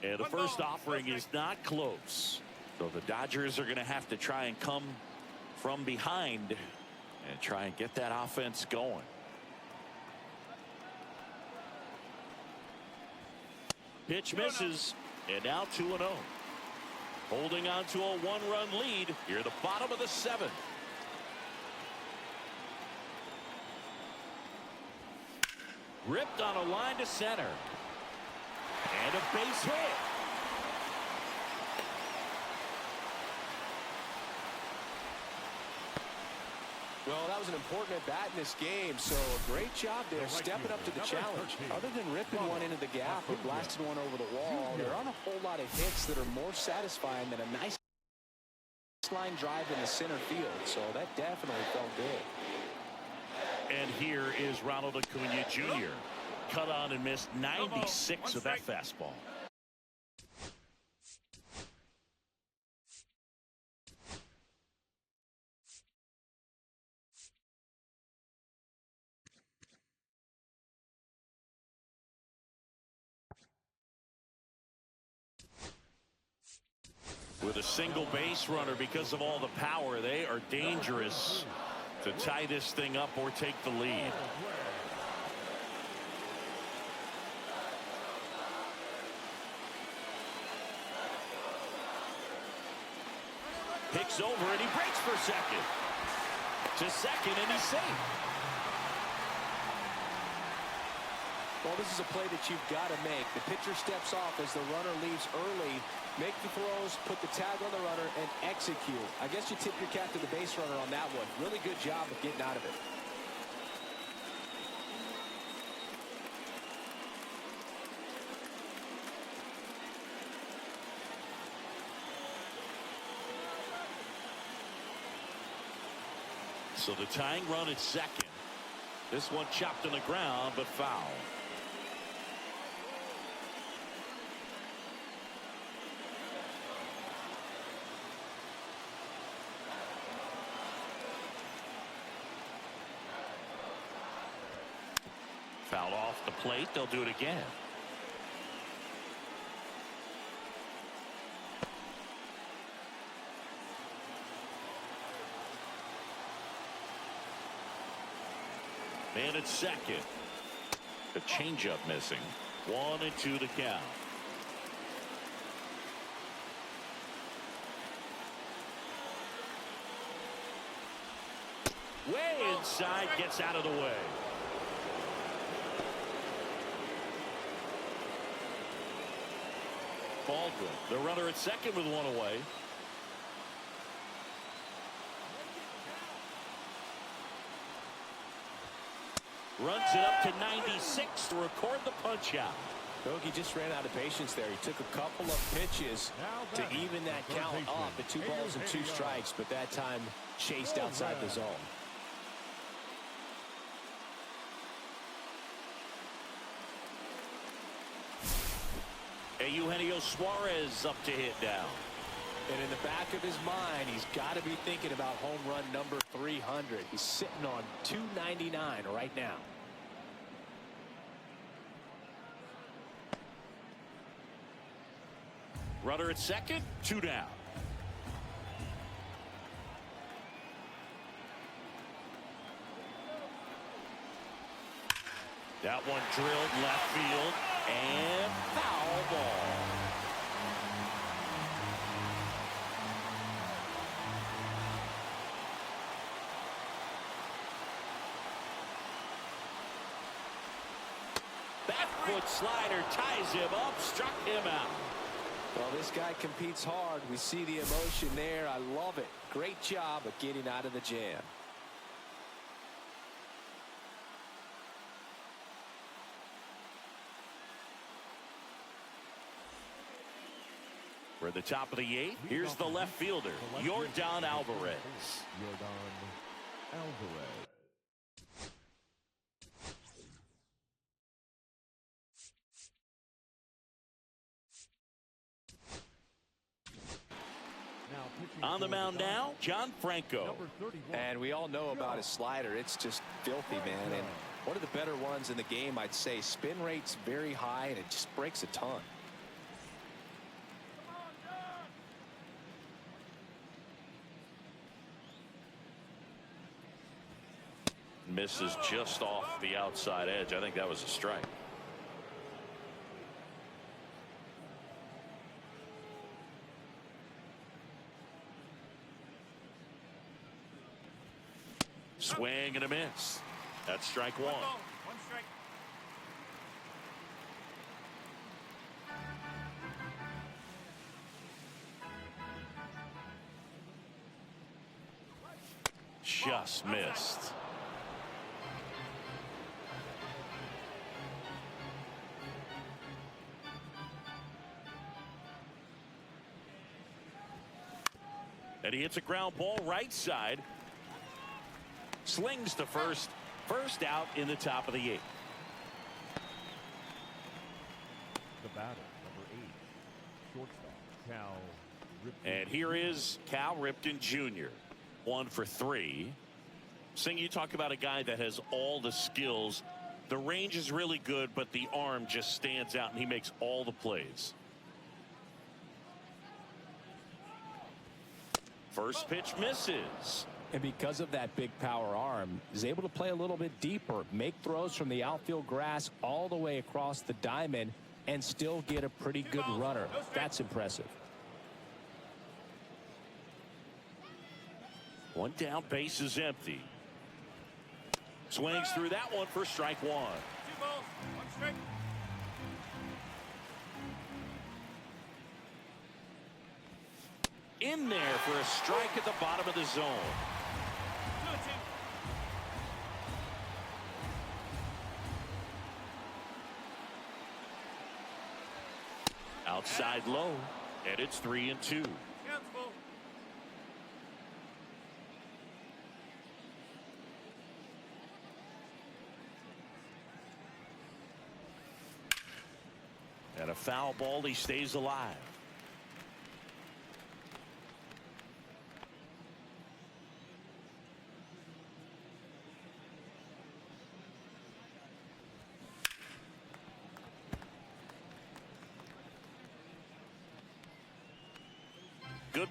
And the first offering is not close. So the Dodgers are going to have to try and come from behind and try and get that offense going. Pitch misses, and now 2-0. Holding on to a 1-run lead here at the bottom of the 7th. Ripped on a line to center. And a base hit. Well, that was an important at-bat in this game, so a great job there stepping up to the challenge. Other than ripping one into the gap or blasting one over the wall, there aren't a whole lot of hits that are more satisfying than a nice line drive in the center field, so that definitely felt good. And here is Ronald Acuna Jr. Cut on and missed 96 of that fastball. With a single base runner, because of all the power, they are dangerous to tie this thing up or take the lead. Picks over and he breaks for second. To second, and he's safe. Well, this is a play that you've got to make. The pitcher steps off as the runner leaves early. Make the throws, put the tag on the runner, and execute. I guess you tip your cap to the base runner on that one. Really good job of getting out of it. So the tying run at second. This one chopped on the ground, but foul. Foul off the plate. They'll do it again. Man at second. The changeup missing. 1-2 the count. Way inside, gets out of the way. Baldwin, the runner at second with one away. Runs it up to 96 to record the punch out. Bogey just ran out of patience there. He took a couple of pitches to even that count up at 2 balls and 2 strikes, but that time chased outside the zone. Eugenio Suarez up to hit down. And in the back of his mind, he's got to be thinking about home run number 300. He's sitting on 299 right now. Runner at second, 2 down. That one drilled left field and foul ball. Back foot slider ties him up, struck him out. Well, this guy competes hard. We see the emotion there. I love it. Great job of getting out of the jam. We're at the top of the 8th. Here's the left fielder, Yordan Alvarez. Yordan Alvarez. On the mound now, John Franco. And we all know about his slider. It's just filthy, man. And one of the better ones in the game, I'd say. Spin rate's very high, and it just breaks a ton. Misses just off the outside edge. I think that was a strike. Swing and a miss. That's strike 1. 1 strike. Just missed. And he hits a ground ball right side. Slings to first. First out in the top of the 8th. The batter, number 8, shortstop, Cal Ripken. And here is Cal Ripken Jr. 1 for 3. Sing, you talk about a guy that has all the skills. The range is really good, but the arm just stands out, and he makes all the plays. First pitch misses. And because of that big power arm, he's able to play a little bit deeper, make throws from the outfield grass all the way across the diamond, and still get a pretty good runner. That's impressive. 1 down, base is empty. Swings through that one for strike 1. 2 balls, 1 strike. In there for a strike at the bottom of the zone. 2-2. Outside low, and it's 3-2. Hands full. And a foul ball, he stays alive.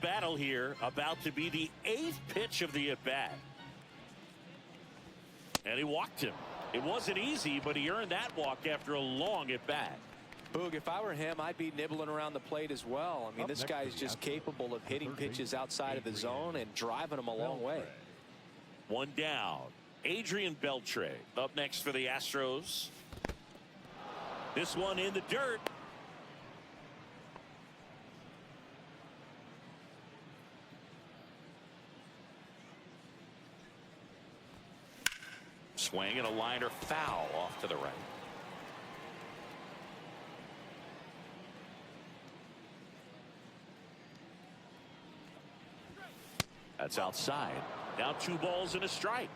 battle here, about to be the 8th pitch of the at-bat. And he walked him. It wasn't easy, but he earned that walk after a long at-bat. Boog, if I were him, I'd be nibbling around the plate as well. I mean, this guy is just capable of hitting pitches outside of the zone and driving them a long way. One down. Adrian Beltre up next for the Astros. This one in the dirt. Swing and a liner foul off to the right. That's outside. Now 2 balls and a strike.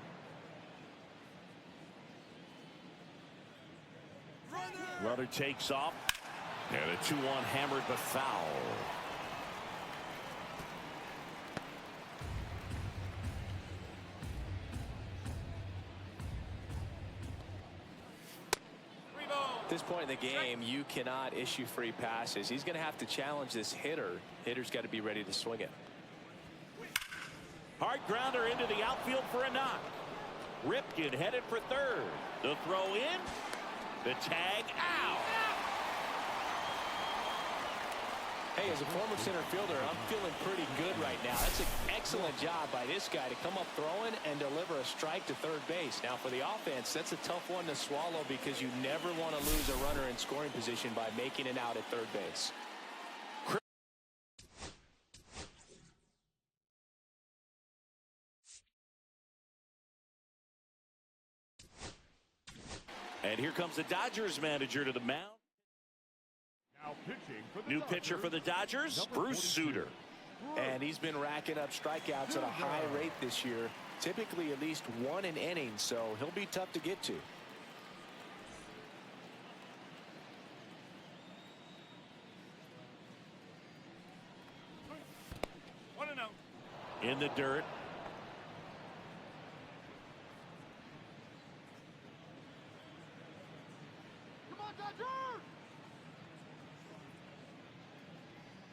Runner takes off. And a 2-1 hammered but foul. At this point in the game, you cannot issue free passes. He's going to have to challenge this hitter. Hitter's got to be ready to swing it. Hard grounder into the outfield for a knock. Ripken headed for third. The throw in. The tag out. Hey, as a former center fielder, I'm feeling pretty good right now. That's an excellent job by this guy to come up throwing and deliver a strike to third base. Now, for the offense, that's a tough one to swallow because you never want to lose a runner in scoring position by making it out at third base. And here comes the Dodgers manager to the mound. Now pitching for the New Dodgers, pitcher for the Dodgers, number Bruce 42. Sutter. And he's been racking up strikeouts at a high rate this year, typically at least 1 an inning, so he'll be tough to get to. In the dirt.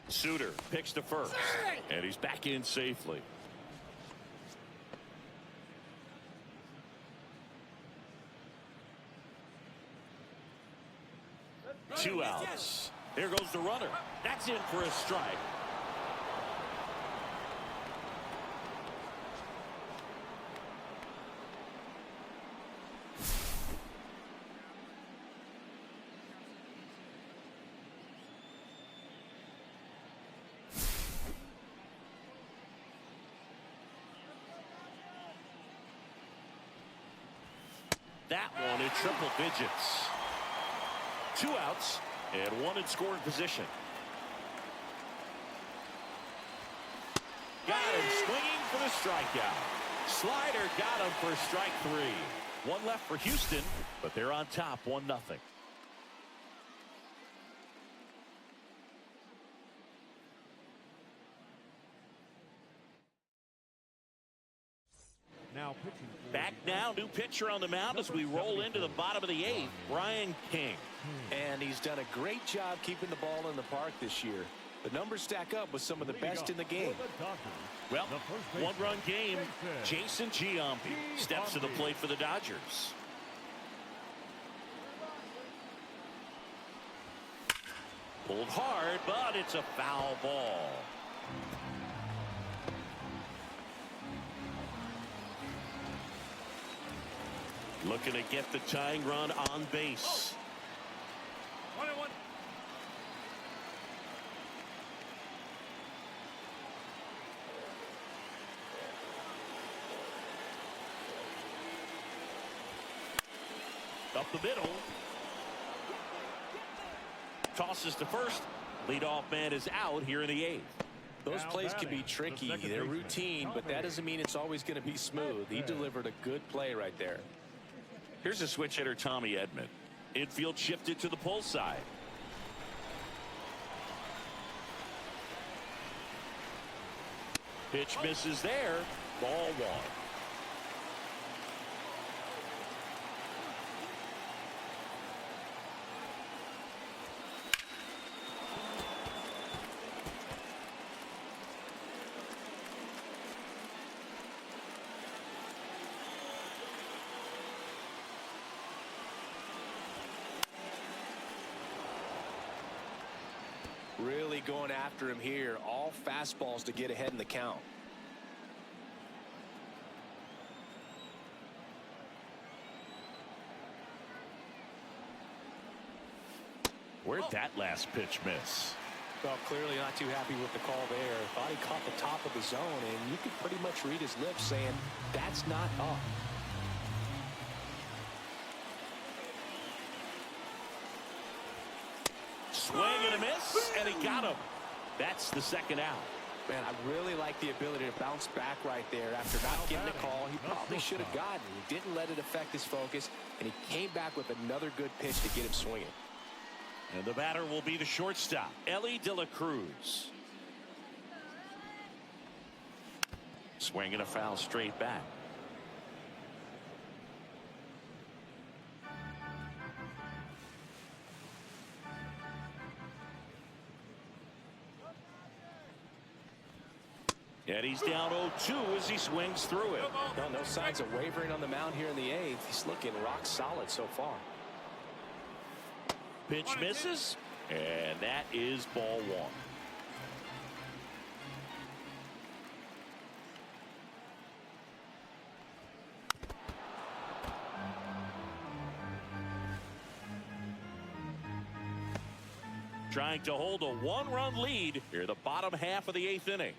Sutter picks to first, and he's back in safely. Two outs. There goes the runner. That's in for a strike. That one in triple digits. 2 outs and 1 in scoring position. Got him swinging for the strikeout. Slider got him for strike 3. 1 left for Houston, but they're on top 1-0. Now pitching. Back now, new pitcher on the mound as we roll into the bottom of the 8th, Brian King. And he's done a great job keeping the ball in the park this year. The numbers stack up with some of the best in the game. Well, 1-run game. Jason Giambi steps to the plate for the Dodgers. Pulled hard, but it's a foul ball. Looking to get the tying run on base. 1-1. Up the middle. Tosses to first. Leadoff man is out here in the 8th. Those plays can be tricky. They're routine, but that doesn't mean it's always going to be smooth. He delivered a good play right there. Here's a switch hitter, Tommy Edman. Infield shifted to the pull side. Pitch misses there. Ball 1. Really going after him here. All fastballs to get ahead in the count. Where'd that last pitch miss? Well, clearly not too happy with the call there. Thought he caught the top of his zone, and you could pretty much read his lips saying, that's not up. Swing and a miss, and he got him. That's the second out. Man, I really like the ability to bounce back right there after not getting a call. He probably should have gotten. He didn't let it affect his focus, and he came back with another good pitch to get him swinging. And the batter will be the shortstop, Ellie De La Cruz. Swinging a foul straight back. And he's down 0-2 as he swings through it. No signs of wavering on the mound here in the eighth. He's looking rock solid so far. Pitch misses, and that is ball one. Trying to hold a one-run lead here, the bottom half of the eighth inning.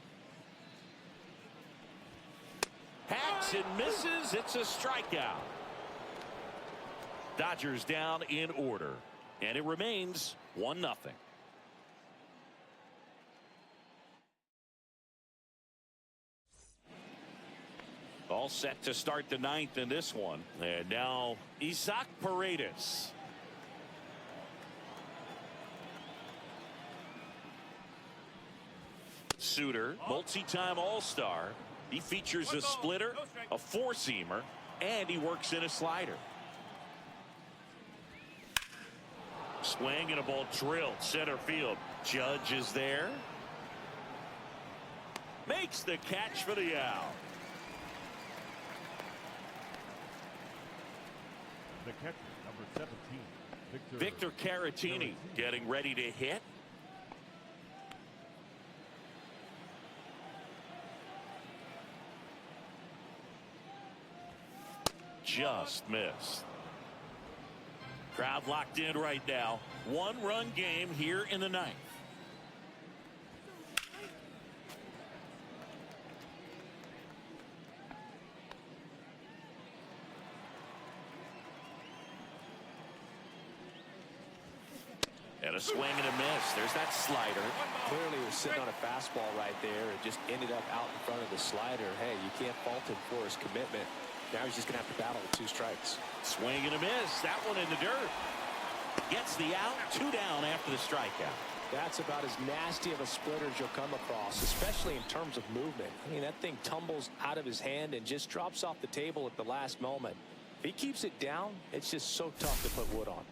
Hacks and misses. It's a strikeout. Dodgers down in order, and it remains 1-0. All set to start the ninth in this one. And now Isaac Paredes. Suter, multi-time All-Star. He features a splitter, a four-seamer, and he works in a slider. Swing and a ball drilled center field. Judge is there. Makes the catch for the out. The catcher, number 17, Victor Caratini getting ready to hit. Just missed. Crowd locked in right now. One-run game here in the ninth. And a swing and a miss. There's that slider. Clearly he was sitting on a fastball right there. It just ended up out in front of the slider. Hey, you can't fault him for his commitment. Now he's just going to have to battle with 2 strikes. Swing and a miss. That one in the dirt. Gets the out. 2 down after the strikeout. That's about as nasty of a splitter as you'll come across, especially in terms of movement. I mean, that thing tumbles out of his hand and just drops off the table at the last moment. If he keeps it down, it's just so tough to put wood on.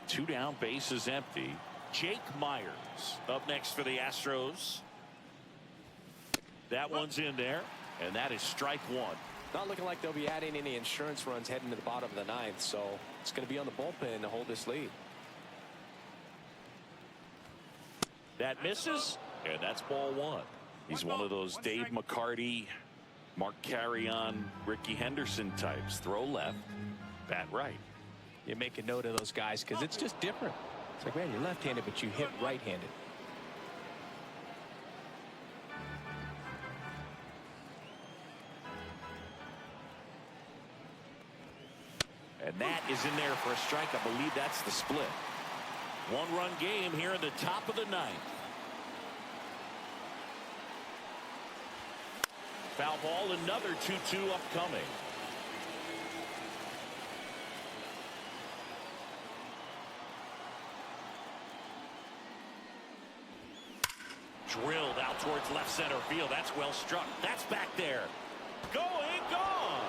2 down, bases empty. Jake Myers up next for the Astros. That one's in there, and that is strike 1. Not looking like they'll be adding any insurance runs heading to the bottom of the ninth, so it's going to be on the bullpen to hold this lead. That misses, and that's ball 1. He's one of those Dave McCarty, Mark Carrion, Ricky Henderson types. Throw left, bat right. You make a note of those guys because it's just different. It's like, man, you're left-handed, but you hit right-handed. And that is in there for a strike. I believe that's the split. 1-run game here in the top of the ninth. Foul ball, another 2-2 upcoming. Drilled out towards left center field. That's well struck. That's back there. Going, gone.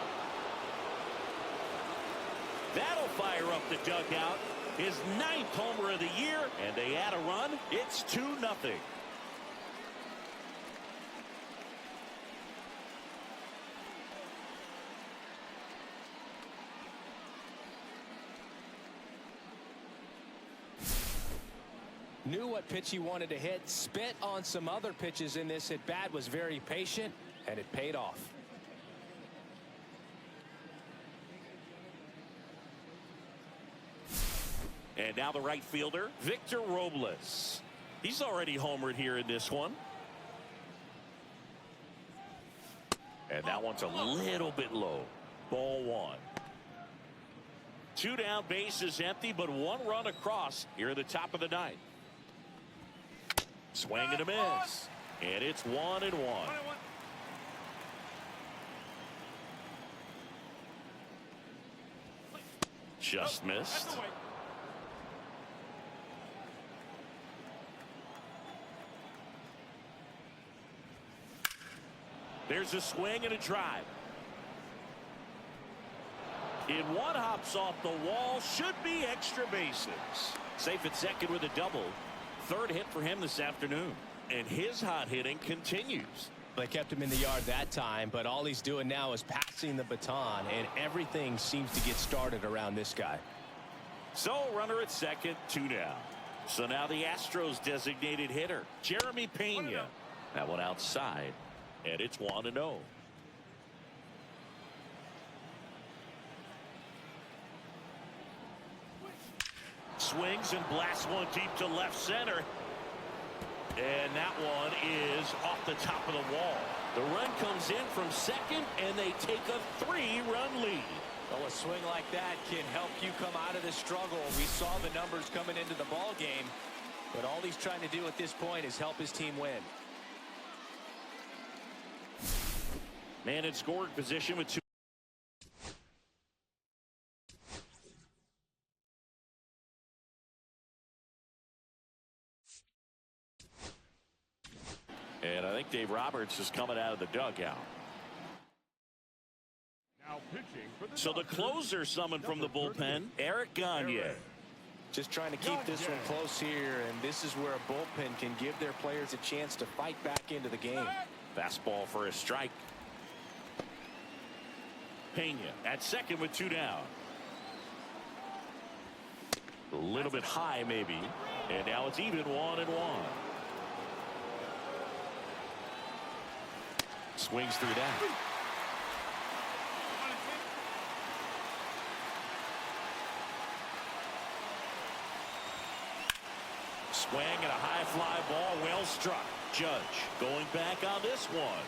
That'll fire up the dugout. His 9th homer of the year, and they add a run. It's 2-0. Knew what pitch he wanted to hit, spit on some other pitches in this at bat, was very patient, and it paid off. And now the right fielder, Victor Robles. He's already homered here in this one. And that one's a little bit low. Ball one. 2 down, bases empty, but 1 run across here at the top of the 9th. Swing and a miss. And it's 1-1. Just missed. There's a swing and a drive. In one, hops off the wall, should be extra bases. Safe at second with a double. 3rd hit for him this afternoon. And his hot hitting continues. They kept him in the yard that time, but all he's doing now is passing the baton, and everything seems to get started around this guy. So runner at second, 2 down. So now the Astros designated hitter, Jeremy Pena. That one outside, and it's 1-0. Swings and blasts one deep to left center. And that one is off the top of the wall. The run comes in from second, and they take a 3-run lead. Well, a swing like that can help you come out of the struggle. We saw the numbers coming into the ball game, but all he's trying to do at this point is help his team win. Man in scoring position with 2. And I think Dave Roberts is coming out of the dugout. Now pitching for the So the closer summoned from the bullpen, Eric Gagne. Just trying to keep this one close here, and this is where a bullpen can give their players a chance to fight back into the game. Fastball for a strike. Pena at second with 2 down. A little bit high maybe, and now it's even 1-1. Swings through that. Swing and a high fly ball, well struck. Judge going back on this one.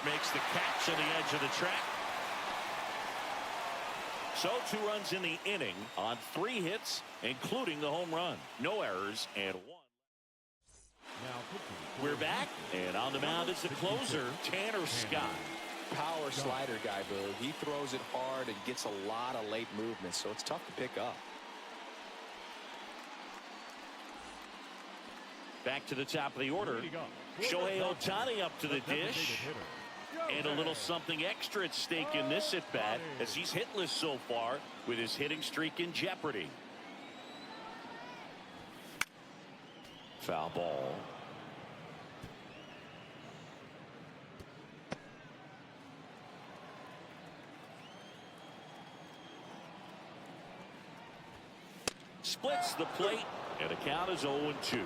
Makes the catch on the edge of the track. So 2 runs in the inning on 3 hits, including the home run. No errors and 1. We're back, and on the mound is the closer, Tanner Scott. Power slider guy, Boog. He throws it hard and gets a lot of late movement, so it's tough to pick up. Back to the top of the order. Shohei Ohtani up to the dish. And a little something extra at stake in this at-bat, as he's hitless so far with his hitting streak in jeopardy. Foul ball. Splits the plate, and the count is 0-2.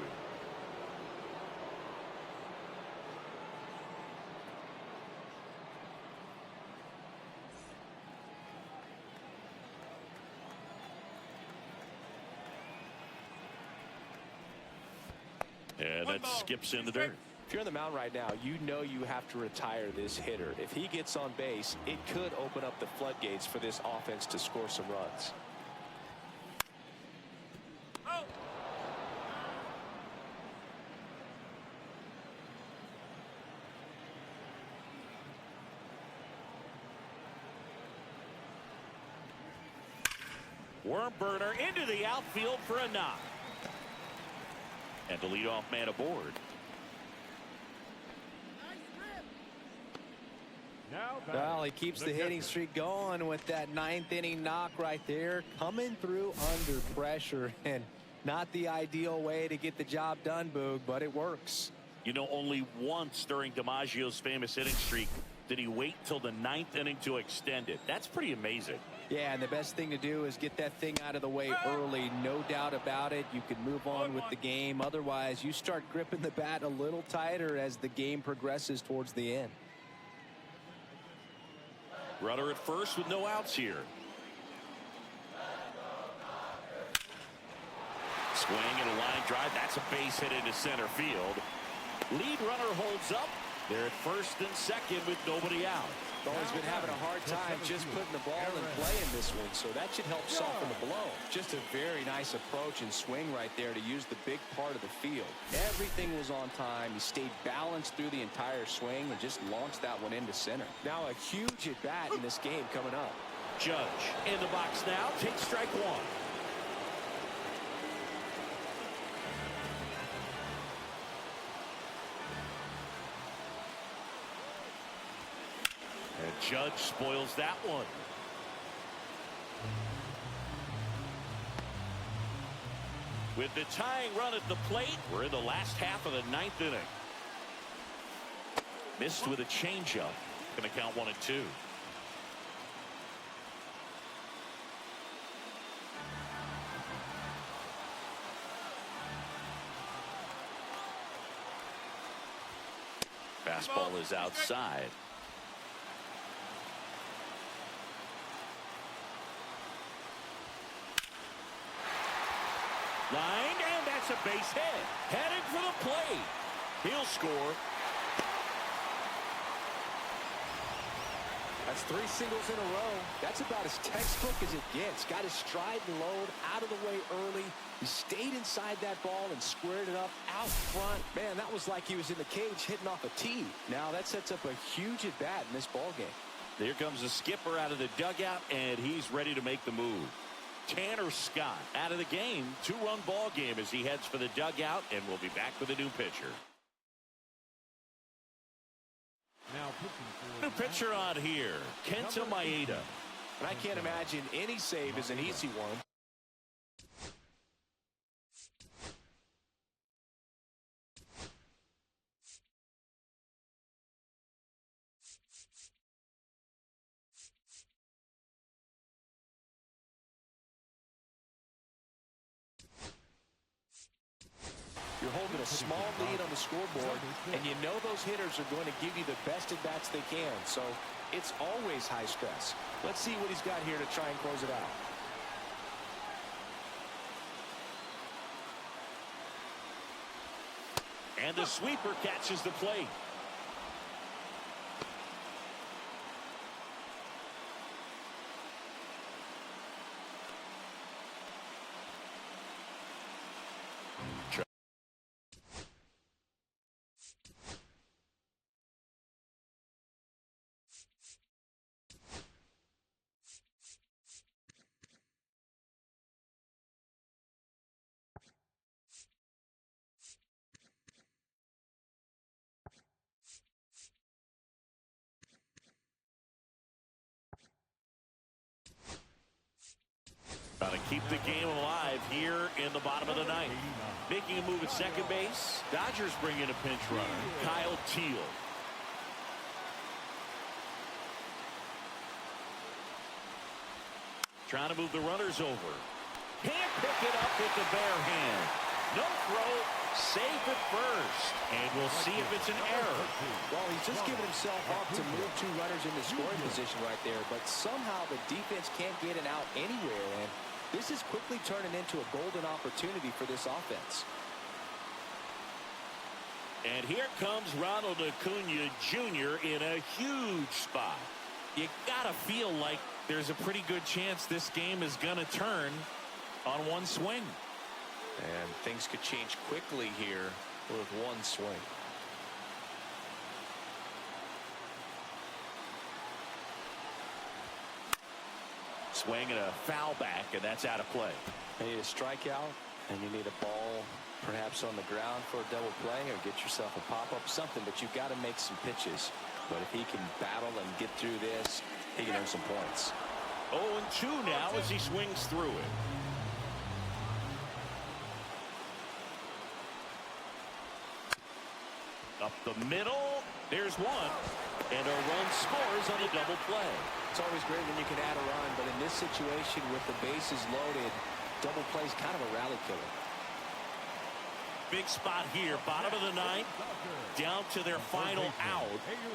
And that skips in the dirt. If you're on the mound right now, you know you have to retire this hitter. If he gets on base, it could open up the floodgates for this offense to score some runs. Worm burner into the outfield for a knock. And the leadoff man aboard. Well, he keeps the hitting streak going with that 9th inning knock right there, coming through under pressure, and not the ideal way to get the job done, Boog, but it works. You know, only once during DiMaggio's famous hitting streak did he wait till the 9th inning to extend it. That's pretty amazing. Yeah, and the best thing to do is get that thing out of the way early. No doubt about it. You can move on with the game. Otherwise, you start gripping the bat a little tighter as the game progresses towards the end. Runner at first with no outs here. Swing and a line drive. That's a base hit into center field. Lead runner holds up. They're at first and second with nobody out. Always been having a hard time just putting the ball in play in this one, so that should help soften the blow. Just a very nice approach and swing right there to use the big part of the field. Everything was on time. He stayed balanced through the entire swing and just launched that one into center. Now a huge at bat in this game coming up. Judge in the box now. Takes strike one. And Judge spoils that one. With the tying run at the plate, we're in the last half of the ninth inning. Missed with a changeup. Going to count 1-2. Fastball is outside. Line, and that's a base hit. Heading for the plate. He'll score. That's 3 singles in a row. That's about as textbook as it gets. Got his stride and load out of the way early. He stayed inside that ball and squared it up out front. Man, that was like he was in the cage hitting off a tee. Now that sets up a huge at bat in this ball game. There comes the skipper out of the dugout, and he's ready to make the move. Tanner Scott out of the game. 2-run ball game as he heads for the dugout, and we'll be back with a new pitcher. New pitcher on here, Kenta Maeda. And I can't imagine any save is an easy one. You're holding a small lead on the scoreboard, and you know those hitters are going to give you the best at-bats they can, so it's always high stress. Let's see what he's got here to try and close it out. And the sweeper catches the plate. Trying to keep the game alive here in the bottom of the ninth. Making a move at second base. Dodgers bring in a pinch runner, Kyle Teal. Trying to move the runners over. Can't pick it up with the bare hand. No throw, safe at first. And we'll see if it's an error. Well, he's just giving himself up to move 2 runners into scoring position right there, but somehow the defense can't get it out anywhere, and this is quickly turning into a golden opportunity for this offense. And here comes Ronald Acuna Jr. in a huge spot. You gotta feel like there's a pretty good chance this game is gonna turn on one swing. And things could change quickly here with one swing. Swing and a foul back, and that's out of play. You need a strikeout, and you need a ball perhaps on the ground for a double play, or get yourself a pop-up, something, but you've got to make some pitches. But if he can battle and get through this, he can earn some points. 0-2 now as he swings through it. Up the middle, There's one, and a run scores on the double play. It's always great when you can add a run, but in this situation with the bases loaded, double play is kind of a rally killer. Big spot here, bottom of the ninth, down to their final out.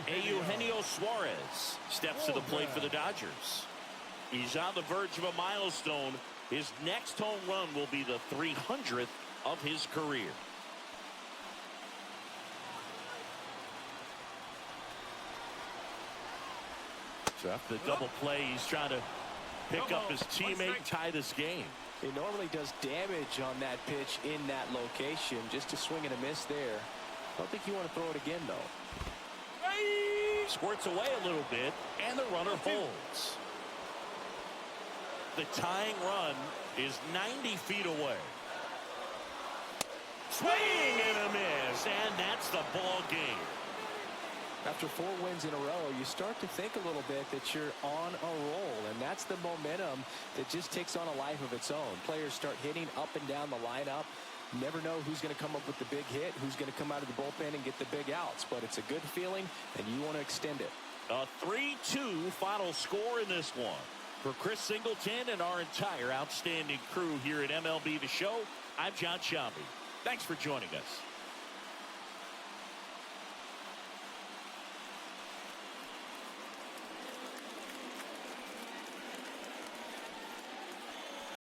Eugenio Suarez steps to the plate for the Dodgers. He's on the verge of a milestone. His next home run will be the 300th of his career. So after the double play, he's trying to pick up his teammate and tie this game. It normally does damage on that pitch in that location. Just a swing and a miss there. I don't think you want to throw it again, though. Squirts away a little bit, and the runner holds. The tying run is 90 feet away. Swing and a miss, and that's the ball game. After 4 wins in a row, you start to think a little bit that you're on a roll, and that's the momentum that just takes on a life of its own. Players start hitting up and down the lineup. You never know who's going to come up with the big hit, who's going to come out of the bullpen and get the big outs, but it's a good feeling, and you want to extend it. A 3-2 final score in this one. For Chris Singleton and our entire outstanding crew here at MLB The Show, I'm John Shelby. Thanks for joining us.